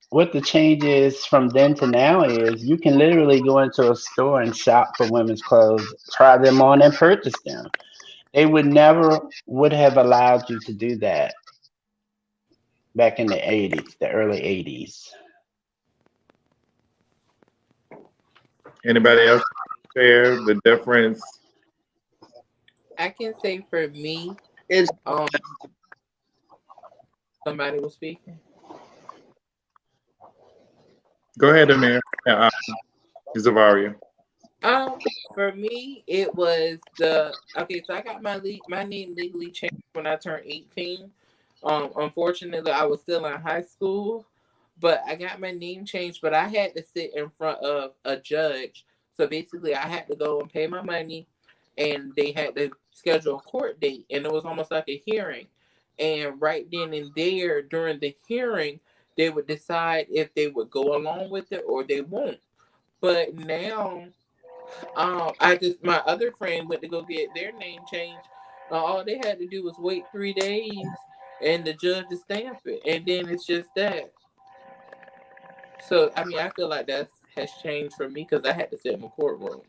what the changes from then to now is you can literally go into a store and shop for women's clothes, try them on and purchase them. They would have allowed you to do that back in the 80s, the early 80s. Anybody else share the difference? I can say for me, It's um, somebody was speaking. Go ahead, Amir. Zavaria. For me, it was the okay. So I got my name legally changed when I turned 18. Unfortunately, I was still in high school, but I got my name changed. But I had to sit in front of a judge. So basically, I had to go and pay my money, and they had to schedule a court date, and it was almost like a hearing. And right then and there, during the hearing, they would decide if they would go along with it or they won't. But now I just my other friend went to go get their name changed. All they had to do was wait 3 days, and the judge to stamp it, and then it's just that. So I mean, I feel like that has changed for me because I had to sit in the courtroom.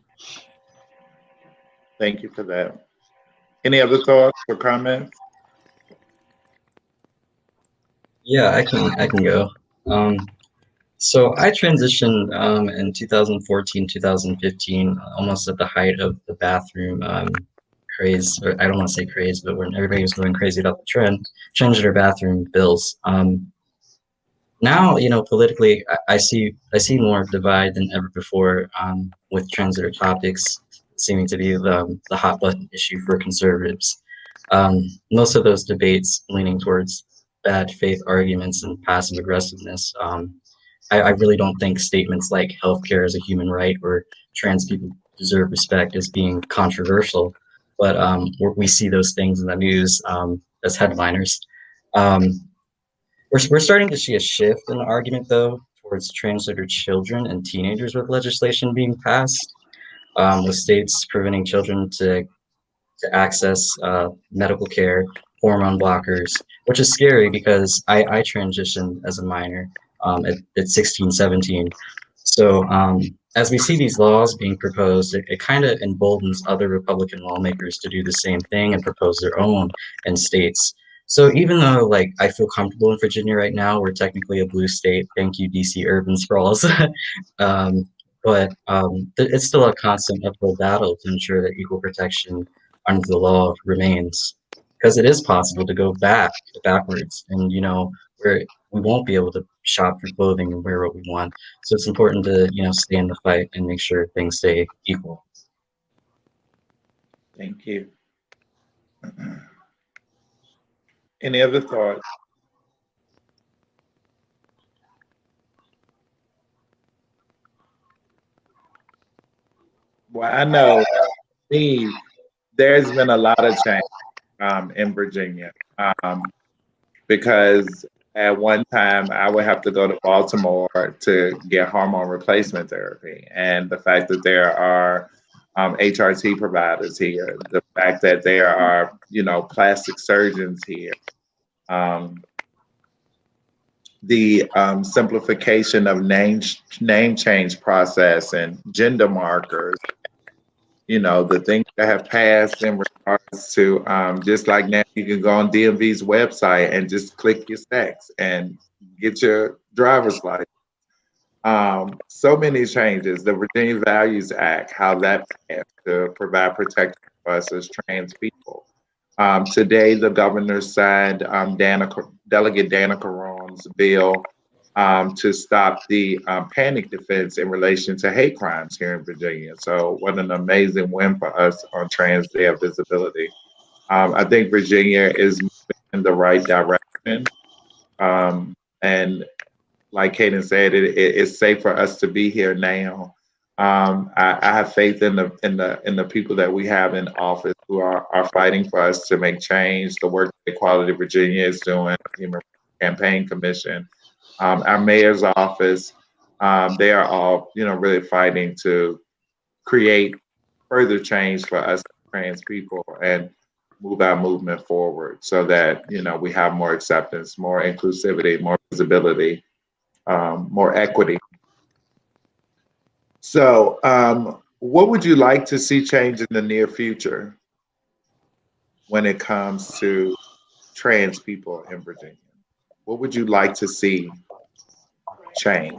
Thank you for that. Any other thoughts or comments? Yeah, I can go. Um, so I transitioned in 2014, 2015, almost at the height of the bathroom craze, or I don't want to say craze, but when everybody was going crazy about the transgender bathroom bills. Now, politically, I see more divide than ever before with transgender topics seeming to be the hot button issue for conservatives. Most of those debates leaning towards bad faith arguments and passive aggressiveness. I really don't think statements like healthcare is a human right or trans people deserve respect as being controversial, but we see those things in the news as headliners. Um, we're starting to see a shift in the argument, though, towards transgender children and teenagers with legislation being passed, with states preventing children to access medical care, hormone blockers, which is scary because I transitioned as a minor at 16, 17. So as we see these laws being proposed, it kind of emboldens other Republican lawmakers to do the same thing and propose their own in states. So even though like I feel comfortable in Virginia right now, we're technically a blue state. Thank you, DC urban sprawls. um, but it's still a constant uphill battle to ensure that equal protection under the law remains, because it is possible to go backwards, and we won't be able to shop for clothing and wear what we want. So it's important to stay in the fight and make sure things stay equal. Thank you. Any other thoughts? Well, I know, Steve, there's been a lot of change in Virginia because at one time I would have to go to Baltimore to get hormone replacement therapy. And the fact that there are HRT providers here, the fact that there are, plastic surgeons here, um, the simplification of name change process and gender markers, the things that have passed in regards to just like now you can go on DMV's website and just click your sex and get your driver's license. So many changes. The Virginia Values Act, how that passed to provide protection for us as trans people. Today, the governor signed Delegate Dana Caron's bill to stop the panic defense in relation to hate crimes here in Virginia. So, what an amazing win for us on Trans Day of Visibility. I think Virginia is moving in the right direction. And like Kaden said, it's safe for us to be here now. I have faith in the people that we have in office who are fighting for us to make change. The work that Equality Virginia is doing, the Human Rights Campaign Commission, our mayor's office, they are all really fighting to create further change for us trans people and move our movement forward so that we have more acceptance, more inclusivity, more visibility, more equity. So, what would you like to see change in the near future when it comes to trans people in Virginia? What would you like to see change?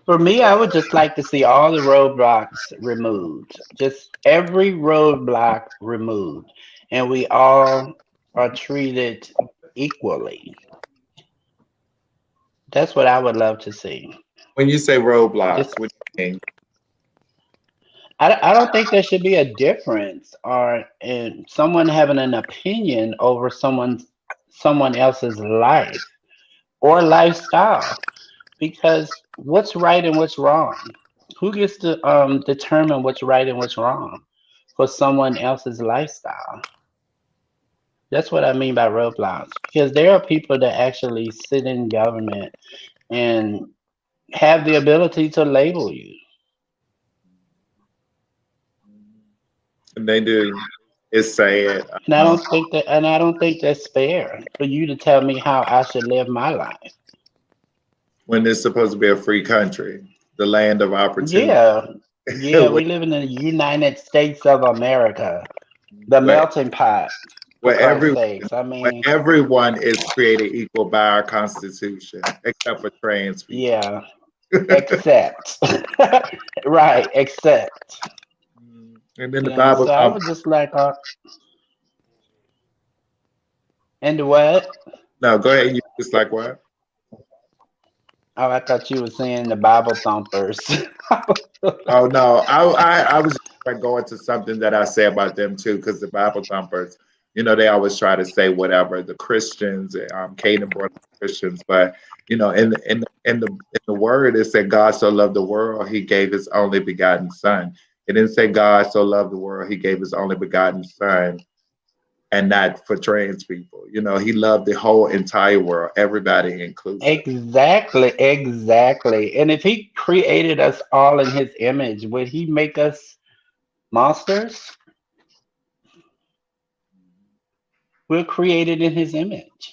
For me, I would just like to see all the roadblocks removed, just every roadblock removed, and we all are treated equally. That's what I would love to see. When you say roadblocks, Just, what do you mean? I don't think there should be a difference or in someone having an opinion over someone else's life or lifestyle. Because what's right and what's wrong? Who gets to determine what's right and what's wrong for someone else's lifestyle? That's what I mean by roadblocks. Because there are people that actually sit in government and have the ability to label you. And they do. It's sad. Um, And I don't think that's fair for you to tell me how I should live my life. when it's supposed to be a free country, the land of opportunity, Yeah. Yeah, where, we live in the United States of America, the where, melting pot, for where Christ's every sakes. I where mean, everyone is created equal by our Constitution, except for trans people. yeah, except. Right, except. And then the Yeah, Bible so I talks. would just like, and what? No, go ahead. You just like what? Oh, I thought you were saying the Bible thumpers. Oh no, I was just like going to something that I say about them too, because the Bible thumpers, they always try to say whatever the Christians, Caden brought up Christians, but in the word it said God so loved the world he gave his only begotten Son. It didn't say God so loved the world he gave his only begotten Son, and not for trans people. He loved the whole entire world, everybody inclusive. Exactly, exactly. And if he created us all in his image, would he make us monsters? We're created in his image.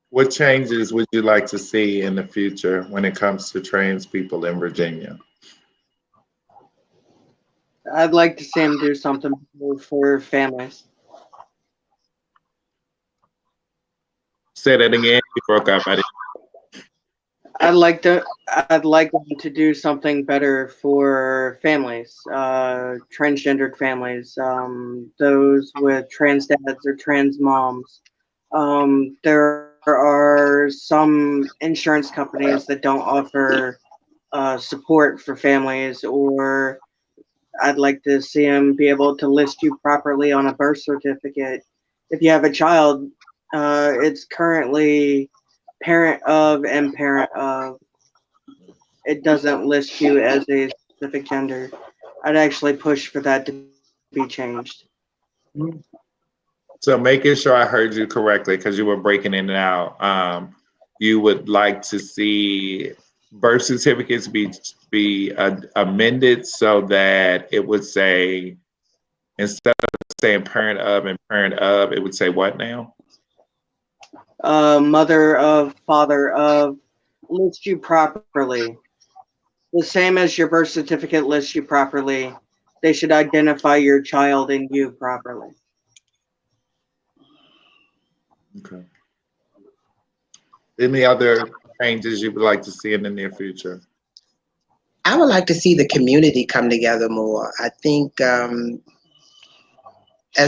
What changes would you like to see in the future when it comes to trans people in Virginia? I'd like to see him do something for families. Say that again. You broke up. I didn't. I'd like them to do something better for families, transgendered families, those with trans dads or trans moms. There are some insurance companies that don't offer support for families, or I'd like to see them be able to list you properly on a birth certificate. If you have a child, it's currently parent of and parent of. It doesn't list you as a specific gender. I'd actually push for that to be changed. So making sure I heard you correctly because you were breaking in and out. You would like to see birth certificates be amended so that it would say, instead of saying parent of and parent of, it would say what now? Mother of, father of, list you properly. The same as your birth certificate lists you properly. They should identify your child and you properly. Okay. Any other changes you would like to see in the near future? I would like to see the community come together more. I think as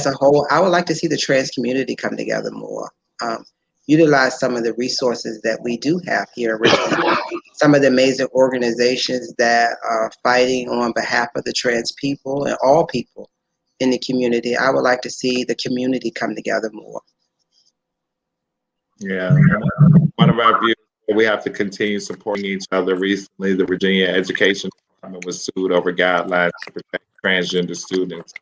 a whole, I would like to see the trans community come together more. Um, Utilize some of the resources that we do have here in Richmond. Some of the amazing organizations that are fighting on behalf of the trans people and all people in the community. I would like to see the community come together more. Yeah. One of our views, we have to continue supporting each other. Recently, the Virginia Education Department was sued over guidelines to protect transgender students.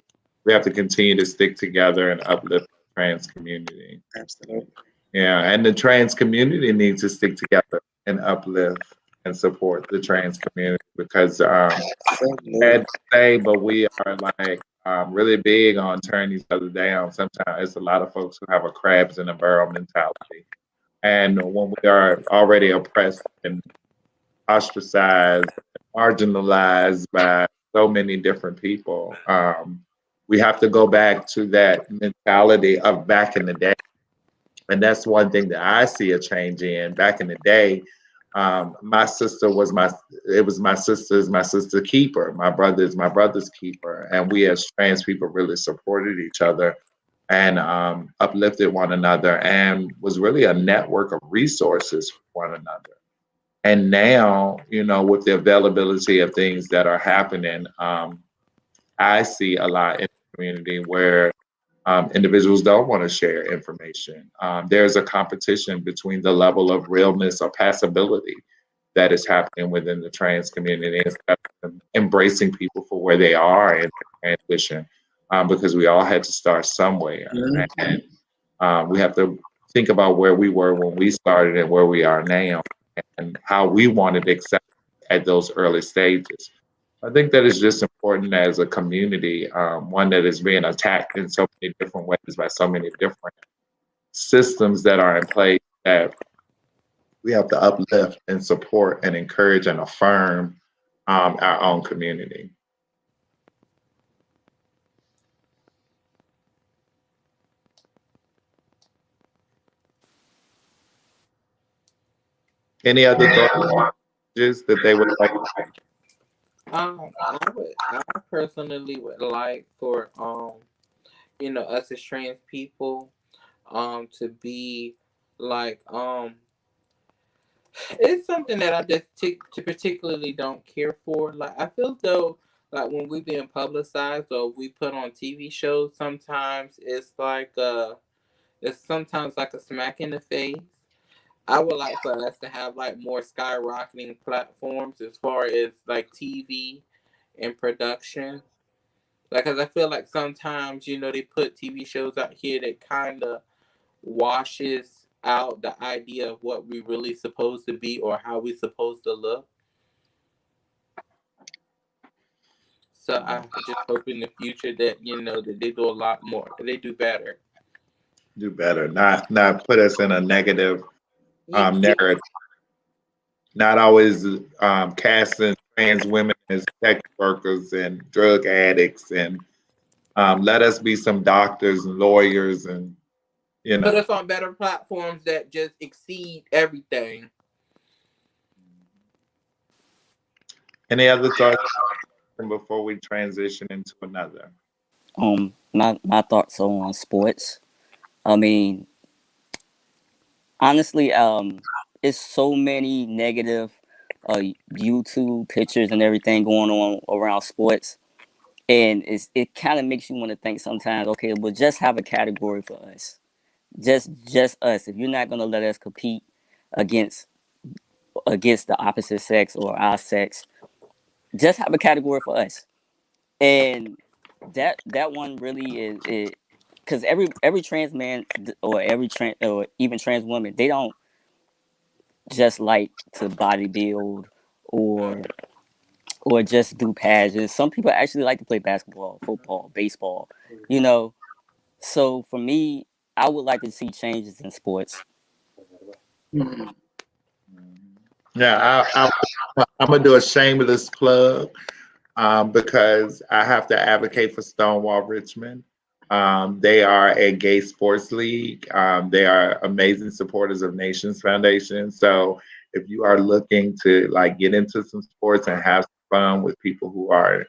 We have to continue to stick together and uplift the trans community. Absolutely. Yeah, and the trans community needs to stick together and uplift and support the trans community because Absolutely. sad to say, but we are like really big on turning each other down. Sometimes it's a lot of folks who have a crabs in a barrel mentality. And when we are already oppressed and ostracized, marginalized by so many different people, we have to go back to that mentality of back in the day. And that's one thing that I see a change in. Back in the day, my sister was my sister keeper. My brother is my brother's keeper. And we as trans people really supported each other and uplifted one another and was really a network of resources for one another. And now, with the availability of things that are happening, I see a lot in the community where individuals don't want to share information. There's a competition between the level of realness or passability that is happening within the trans community instead of embracing people for where they are in their transition, because we all had to start somewhere. And we have to think about where we were when we started and where we are now and how we wanted to accept at those early stages. I think that is just important as a community, one that is being attacked in so many different ways by so many different systems that are in place, that we have to uplift and support and encourage and affirm our own community. Any other thoughts that they would like? I personally would like for us as trans people to be like it's something that I just particularly don't care for. Like I feel though like when we being publicized or we put on TV shows, sometimes it's sometimes like a smack in the face. I would like for us to have like more skyrocketing platforms as far as like TV and production. Like, cause I feel like sometimes they put TV shows out here that kind of washes out the idea of what we really supposed to be or how we supposed to look. So I just hope in the future that that they do a lot more. They do better. Do better, not put us in a negative narrative. Not always casting trans women as sex workers and drug addicts, and let us be some doctors and lawyers, and put us on better platforms that just exceed everything. Any other thoughts before we transition into another? My thoughts on sports. I mean, honestly, it's so many negative YouTube pictures and everything going on around sports, and it kind of makes you want to think sometimes. Okay, well, just have a category for us, just us. If you're not gonna let us compete against the opposite sex or our sex, just have a category for us. And that one really is it, because every trans man or every trans or even trans woman, they don't just like to bodybuild or just do pageants. Some people actually like to play basketball, football, baseball, you know. So for me, I would like to see changes in sports. Yeah, I'm gonna do a shameless plug, because I have to advocate for Stonewall Richmond. They are a gay sports league. They are amazing supporters of Nations Foundation. So if you are looking to like get into some sports and have some fun with people who are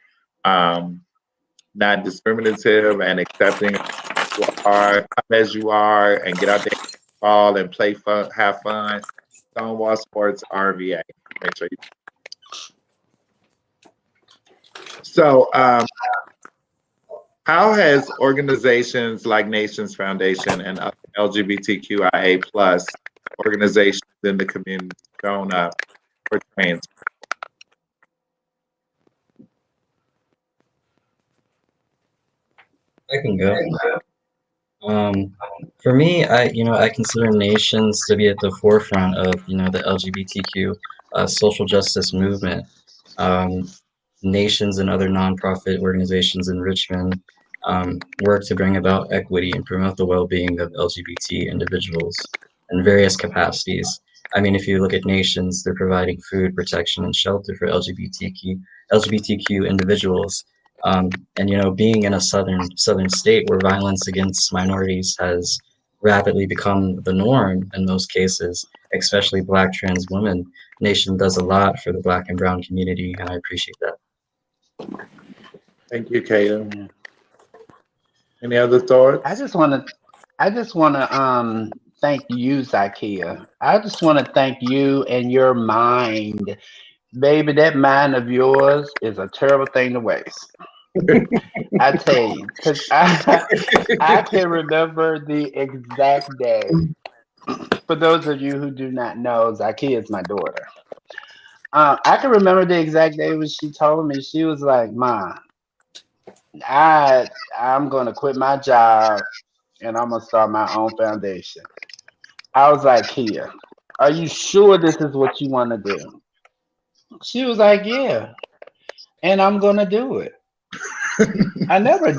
not discriminative and accepting of who you are, come as you are, and get out there, ball and play fun, have fun. Stonewall Sports RVA. Make sure you. So, how has organizations like Nations Foundation and other LGBTQIA plus organizations in the community shown up for trans? I can go. Um, for me, I consider nations to be at the forefront of, the LGBTQ social justice movement. Um, Nations and other nonprofit organizations in Richmond work to bring about equity and promote the well-being of LGBT individuals in various capacities. I mean, if you look at nations, they're providing food, protection, and shelter for LGBTQ individuals. And being in a southern state where violence against minorities has rapidly become the norm in most cases, especially Black trans women, Nation does a lot for the Black and Brown community, and I appreciate that. Thank you, Kaya. Any other I thoughts? just want to, I just want to thank you, Zakia. I just want to thank you and your mind, baby. That mind of yours is a terrible thing to waste. I tell you, because I can remember the exact day. For those of you who do not know, Zakia is my daughter. I can remember the exact day when she told me she was like, "Ma, I'm gonna quit my job and I'm gonna start my own foundation." I was like, "Kia, are you sure this is what you want to do?" She was like, "Yeah, and I'm gonna do it." I never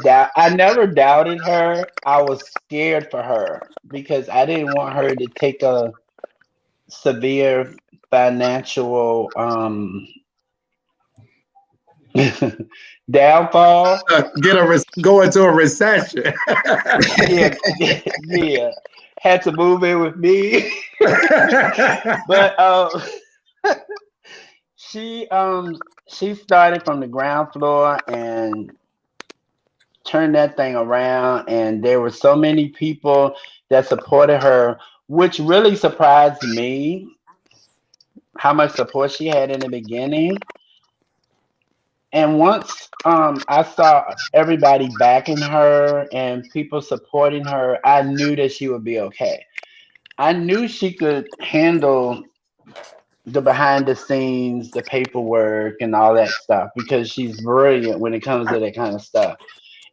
doubted her. I was scared for her because I didn't want her to take a severe financial downfall. Go into a recession. Yeah, yeah. Had to move in with me. But she started from the ground floor and turned that thing around, and there were so many people that supported her, which really surprised me how much support she had in the beginning. And once I saw everybody backing her and people supporting her, I knew that she would be okay. I knew she could handle the behind the scenes, the paperwork, and all that stuff because she's brilliant when it comes to that kind of stuff.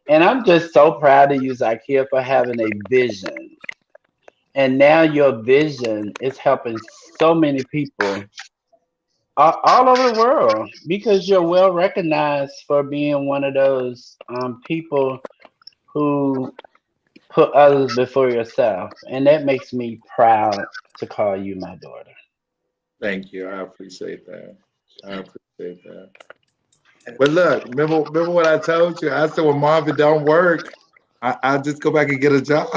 And I'm just so proud of you, Zakia, for having a vision. And now your vision is helping so many people all over the world because you're well recognized for being one of those people who put others before yourself. And that makes me proud to call you my daughter. Thank you. I appreciate that. I appreciate that. But look, remember what I told you? I said when Marvin don't work, I just go back and get a job.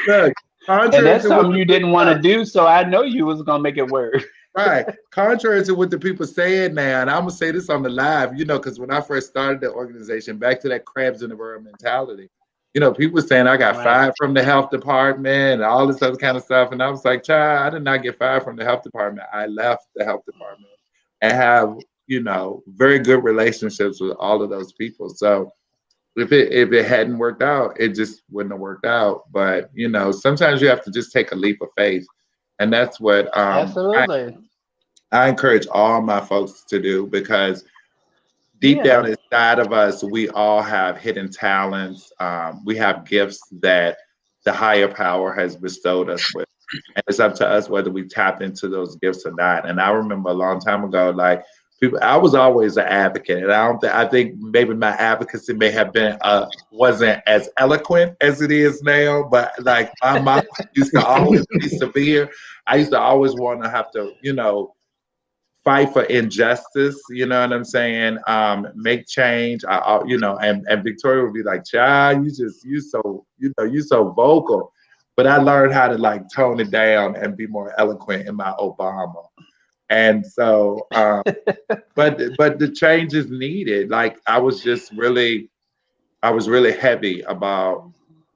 Look, And contrary that's to what something the you people didn't want to do, so I know you was gonna make it work. right, contrary to what the people saying now, and I'm gonna say this on the live, because when I first started the organization, back to that crabs in the barrel mentality, people saying I got Right. fired from the health department and all this other kind of stuff, and I was like, child, I did not get fired from the health department. I left the health department and have very good relationships with all of those people. So if it hadn't worked out, it just wouldn't have worked out. But sometimes you have to just take a leap of faith, and that's what Absolutely. I encourage all my folks to do because deep down Yeah. inside of us, we all have hidden talents. We have gifts that the higher power has bestowed us with. And it's up to us whether we tap into those gifts or not. And I remember a long time ago, like I was always an advocate, and I think maybe my advocacy may have been wasn't as eloquent as it is now, but like my mouth used to always be severe. I used to always want to have to, fight for injustice, you know what I'm saying? Make change. And Victoria would be like, child, you so vocal. But I learned how to like tone it down and be more eloquent in my Obama. And so, but the change is needed. Like I was really heavy about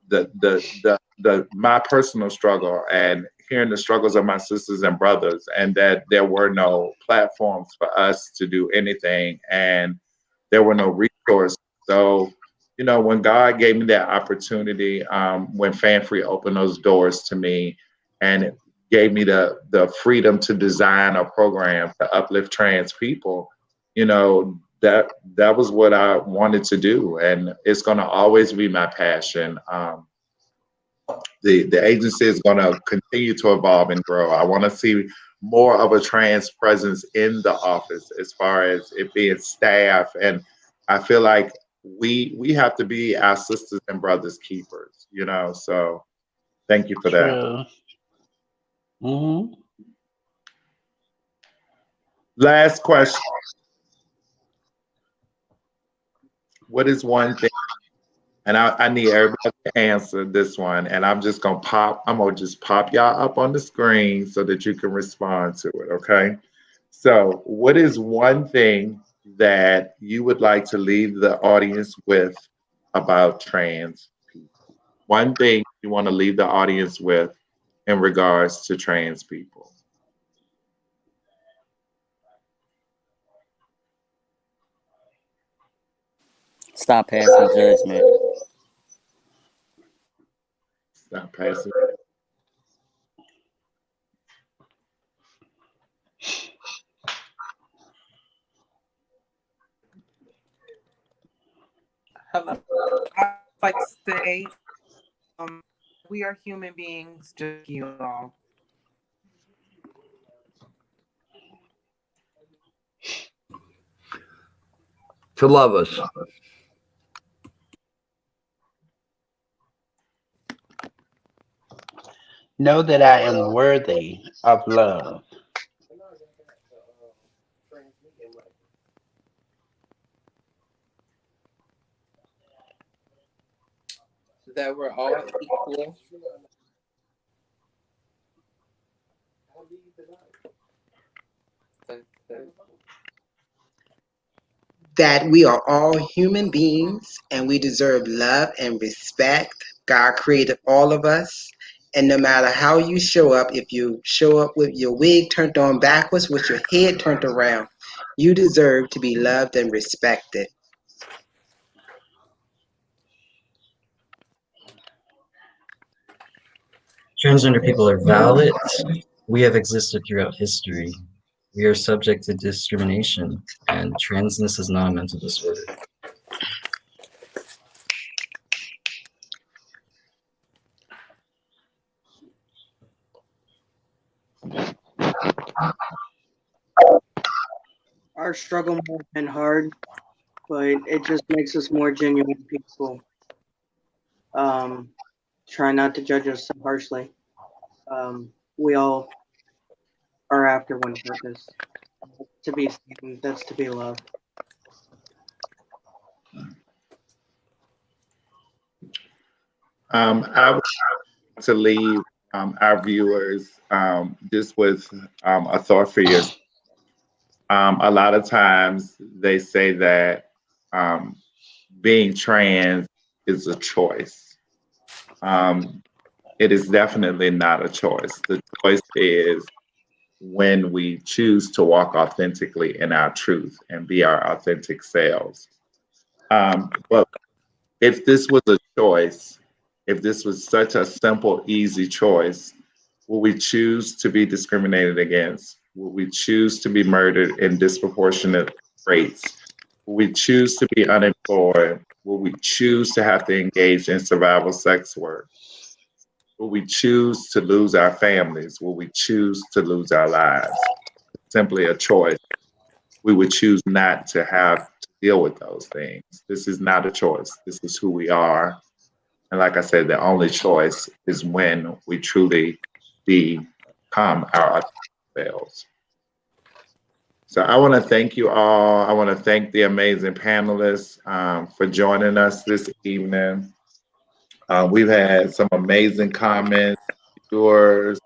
the my personal struggle and hearing the struggles of my sisters and brothers, and that there were no platforms for us to do anything, and there were no resources. So, when God gave me that opportunity, when Fan Free opened those doors to me, and it gave me the freedom to design a program to uplift trans people, that was what I wanted to do, and it's going to always be my passion. The agency is going to continue to evolve and grow. I want to see more of a trans presence in the office as far as it being staff, and I feel like we have to be our sisters and brothers keepers. So thank you for that. True. Hmm. Last question: what is one thing? And I need everybody to answer this one. And I'm gonna just pop y'all up on the screen so that you can respond to it. Okay. So what is one thing that you would like to leave the audience with about trans people? One thing you want to leave the audience with in regards to trans people? Stop passing judgment. Stop passing. Hello. I like to say, we are human beings, just you all. To love us. Know that I am worthy of love. That we're all equal. That we are all human beings and we deserve love and respect. God created all of us. And no matter how you show up, if you show up with your wig turned on backwards, with your head turned around, you deserve to be loved and respected. Transgender people are valid. We have existed throughout history. We are subject to discrimination, and transness is not a mental disorder. Our struggle may have been hard, but it just makes us more genuine people. Try not to judge us so harshly. We all are after one purpose: to be seen, that's to be loved. I would like to leave our viewers just with a thought for you. A lot of times they say that being trans is a choice. It is definitely not a choice. The choice is when we choose to walk authentically in our truth and be our authentic selves. But if this was a choice, if this was such a simple, easy choice, will we choose to be discriminated against? Will we choose to be murdered in disproportionate rates? Will we choose to be unemployed? Will we choose to have to engage in survival sex work? Will we choose to lose our families? Will we choose to lose our lives? Simply a choice. We would choose not to have to deal with those things. This is not a choice. This is who we are. And like I said, the only choice is when we truly become our authentic selves. So I want to thank you all. I want to thank the amazing panelists for joining us this evening. We've had some amazing comments, yours.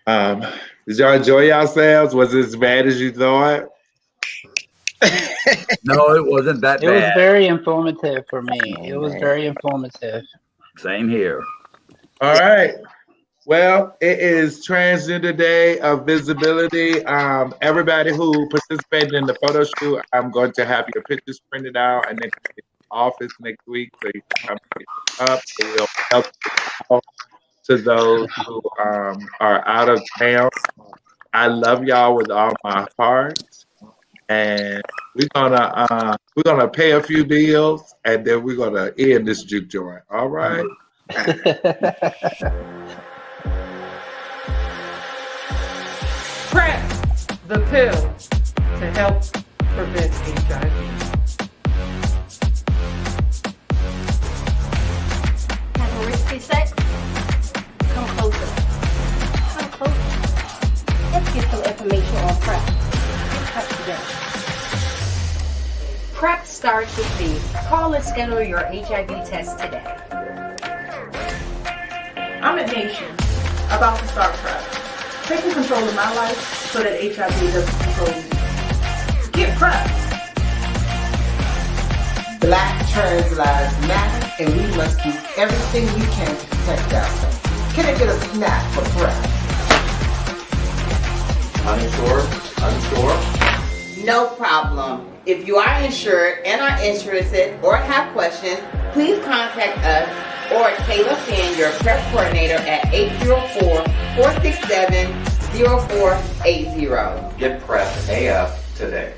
Did y'all enjoy yourselves? Was it as bad as you thought? No, it wasn't that It was bad. very informative for me. Oh, It was man. very informative. Same here. All right. Well, it is Transgender Day of Visibility. Everybody who participated in the photo shoot, I'm going to have your pictures printed out and then come to the office next week so you can come pick them up. So we'll help you to those who are out of town. I love y'all with all my heart, and we're gonna pay a few bills, and then we're gonna end this juke joint. All right. PrEP, the pill to help prevent HIV. Having risky sex? Come closer. Come closer. Let's get some information on PrEP. Get PrEP today. PrEP starts with the call and schedule your HIV test today. I'm a nation about to start PrEP. Taking control of my life so that HIV doesn't control me. Get press. Black trans lives matter, and we must do everything we can to protect ourselves. Can I get a snap for press? Unsure. No problem. If you are insured and are interested or have questions, please contact us or Kayla Finn, your prep coordinator, at 804-467-0480. Get Prep AF today.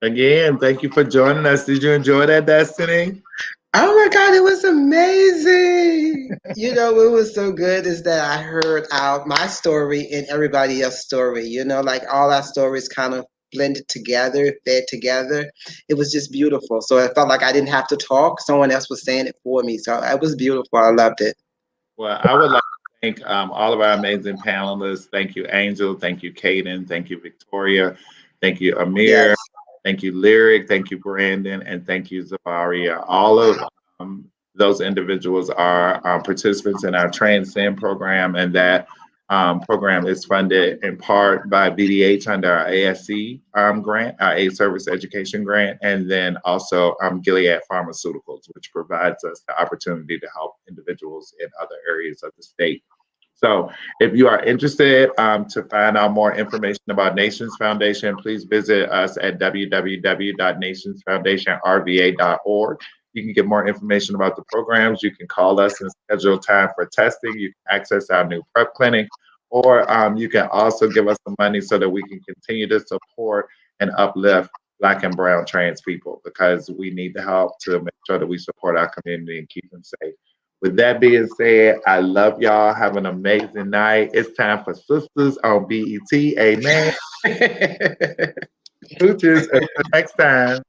Again, thank you for joining us. Did you enjoy that, Destiny? Oh my God, it was amazing. You know, what was so good is that I heard out my story and everybody else's story. You know, like all our stories kind of blended together, fed together. It was just beautiful. So I felt like I didn't have to talk. Someone else was saying it for me. So it was beautiful. I loved it. Well, I would like to thank all of our amazing panelists. Thank you, Angel. Thank you, Kaden. Thank you, Victoria. Thank you, Amir. Yes. Thank you, Lyric. Thank you, Brandon. And thank you, Zavaria. All of those individuals are participants in our Transcend program, and that program is funded in part by BDH under our ASC grant, our A Service Education Grant, and then also Gilead Pharmaceuticals, which provides us the opportunity to help individuals in other areas of the state. So if you are interested to find out more information about Nations Foundation, please visit us at www.nationsfoundationrva.org. You can get more information about the programs. You can call us and schedule time for testing. You can access our new prep clinic, or you can also give us some money so that we can continue to support and uplift Black and Brown trans people, because we need the help to make sure that we support our community and keep them safe. With that being said, I love y'all. Have an amazing night. It's time for Sisters on BET. Amen. Smooches. Until next time.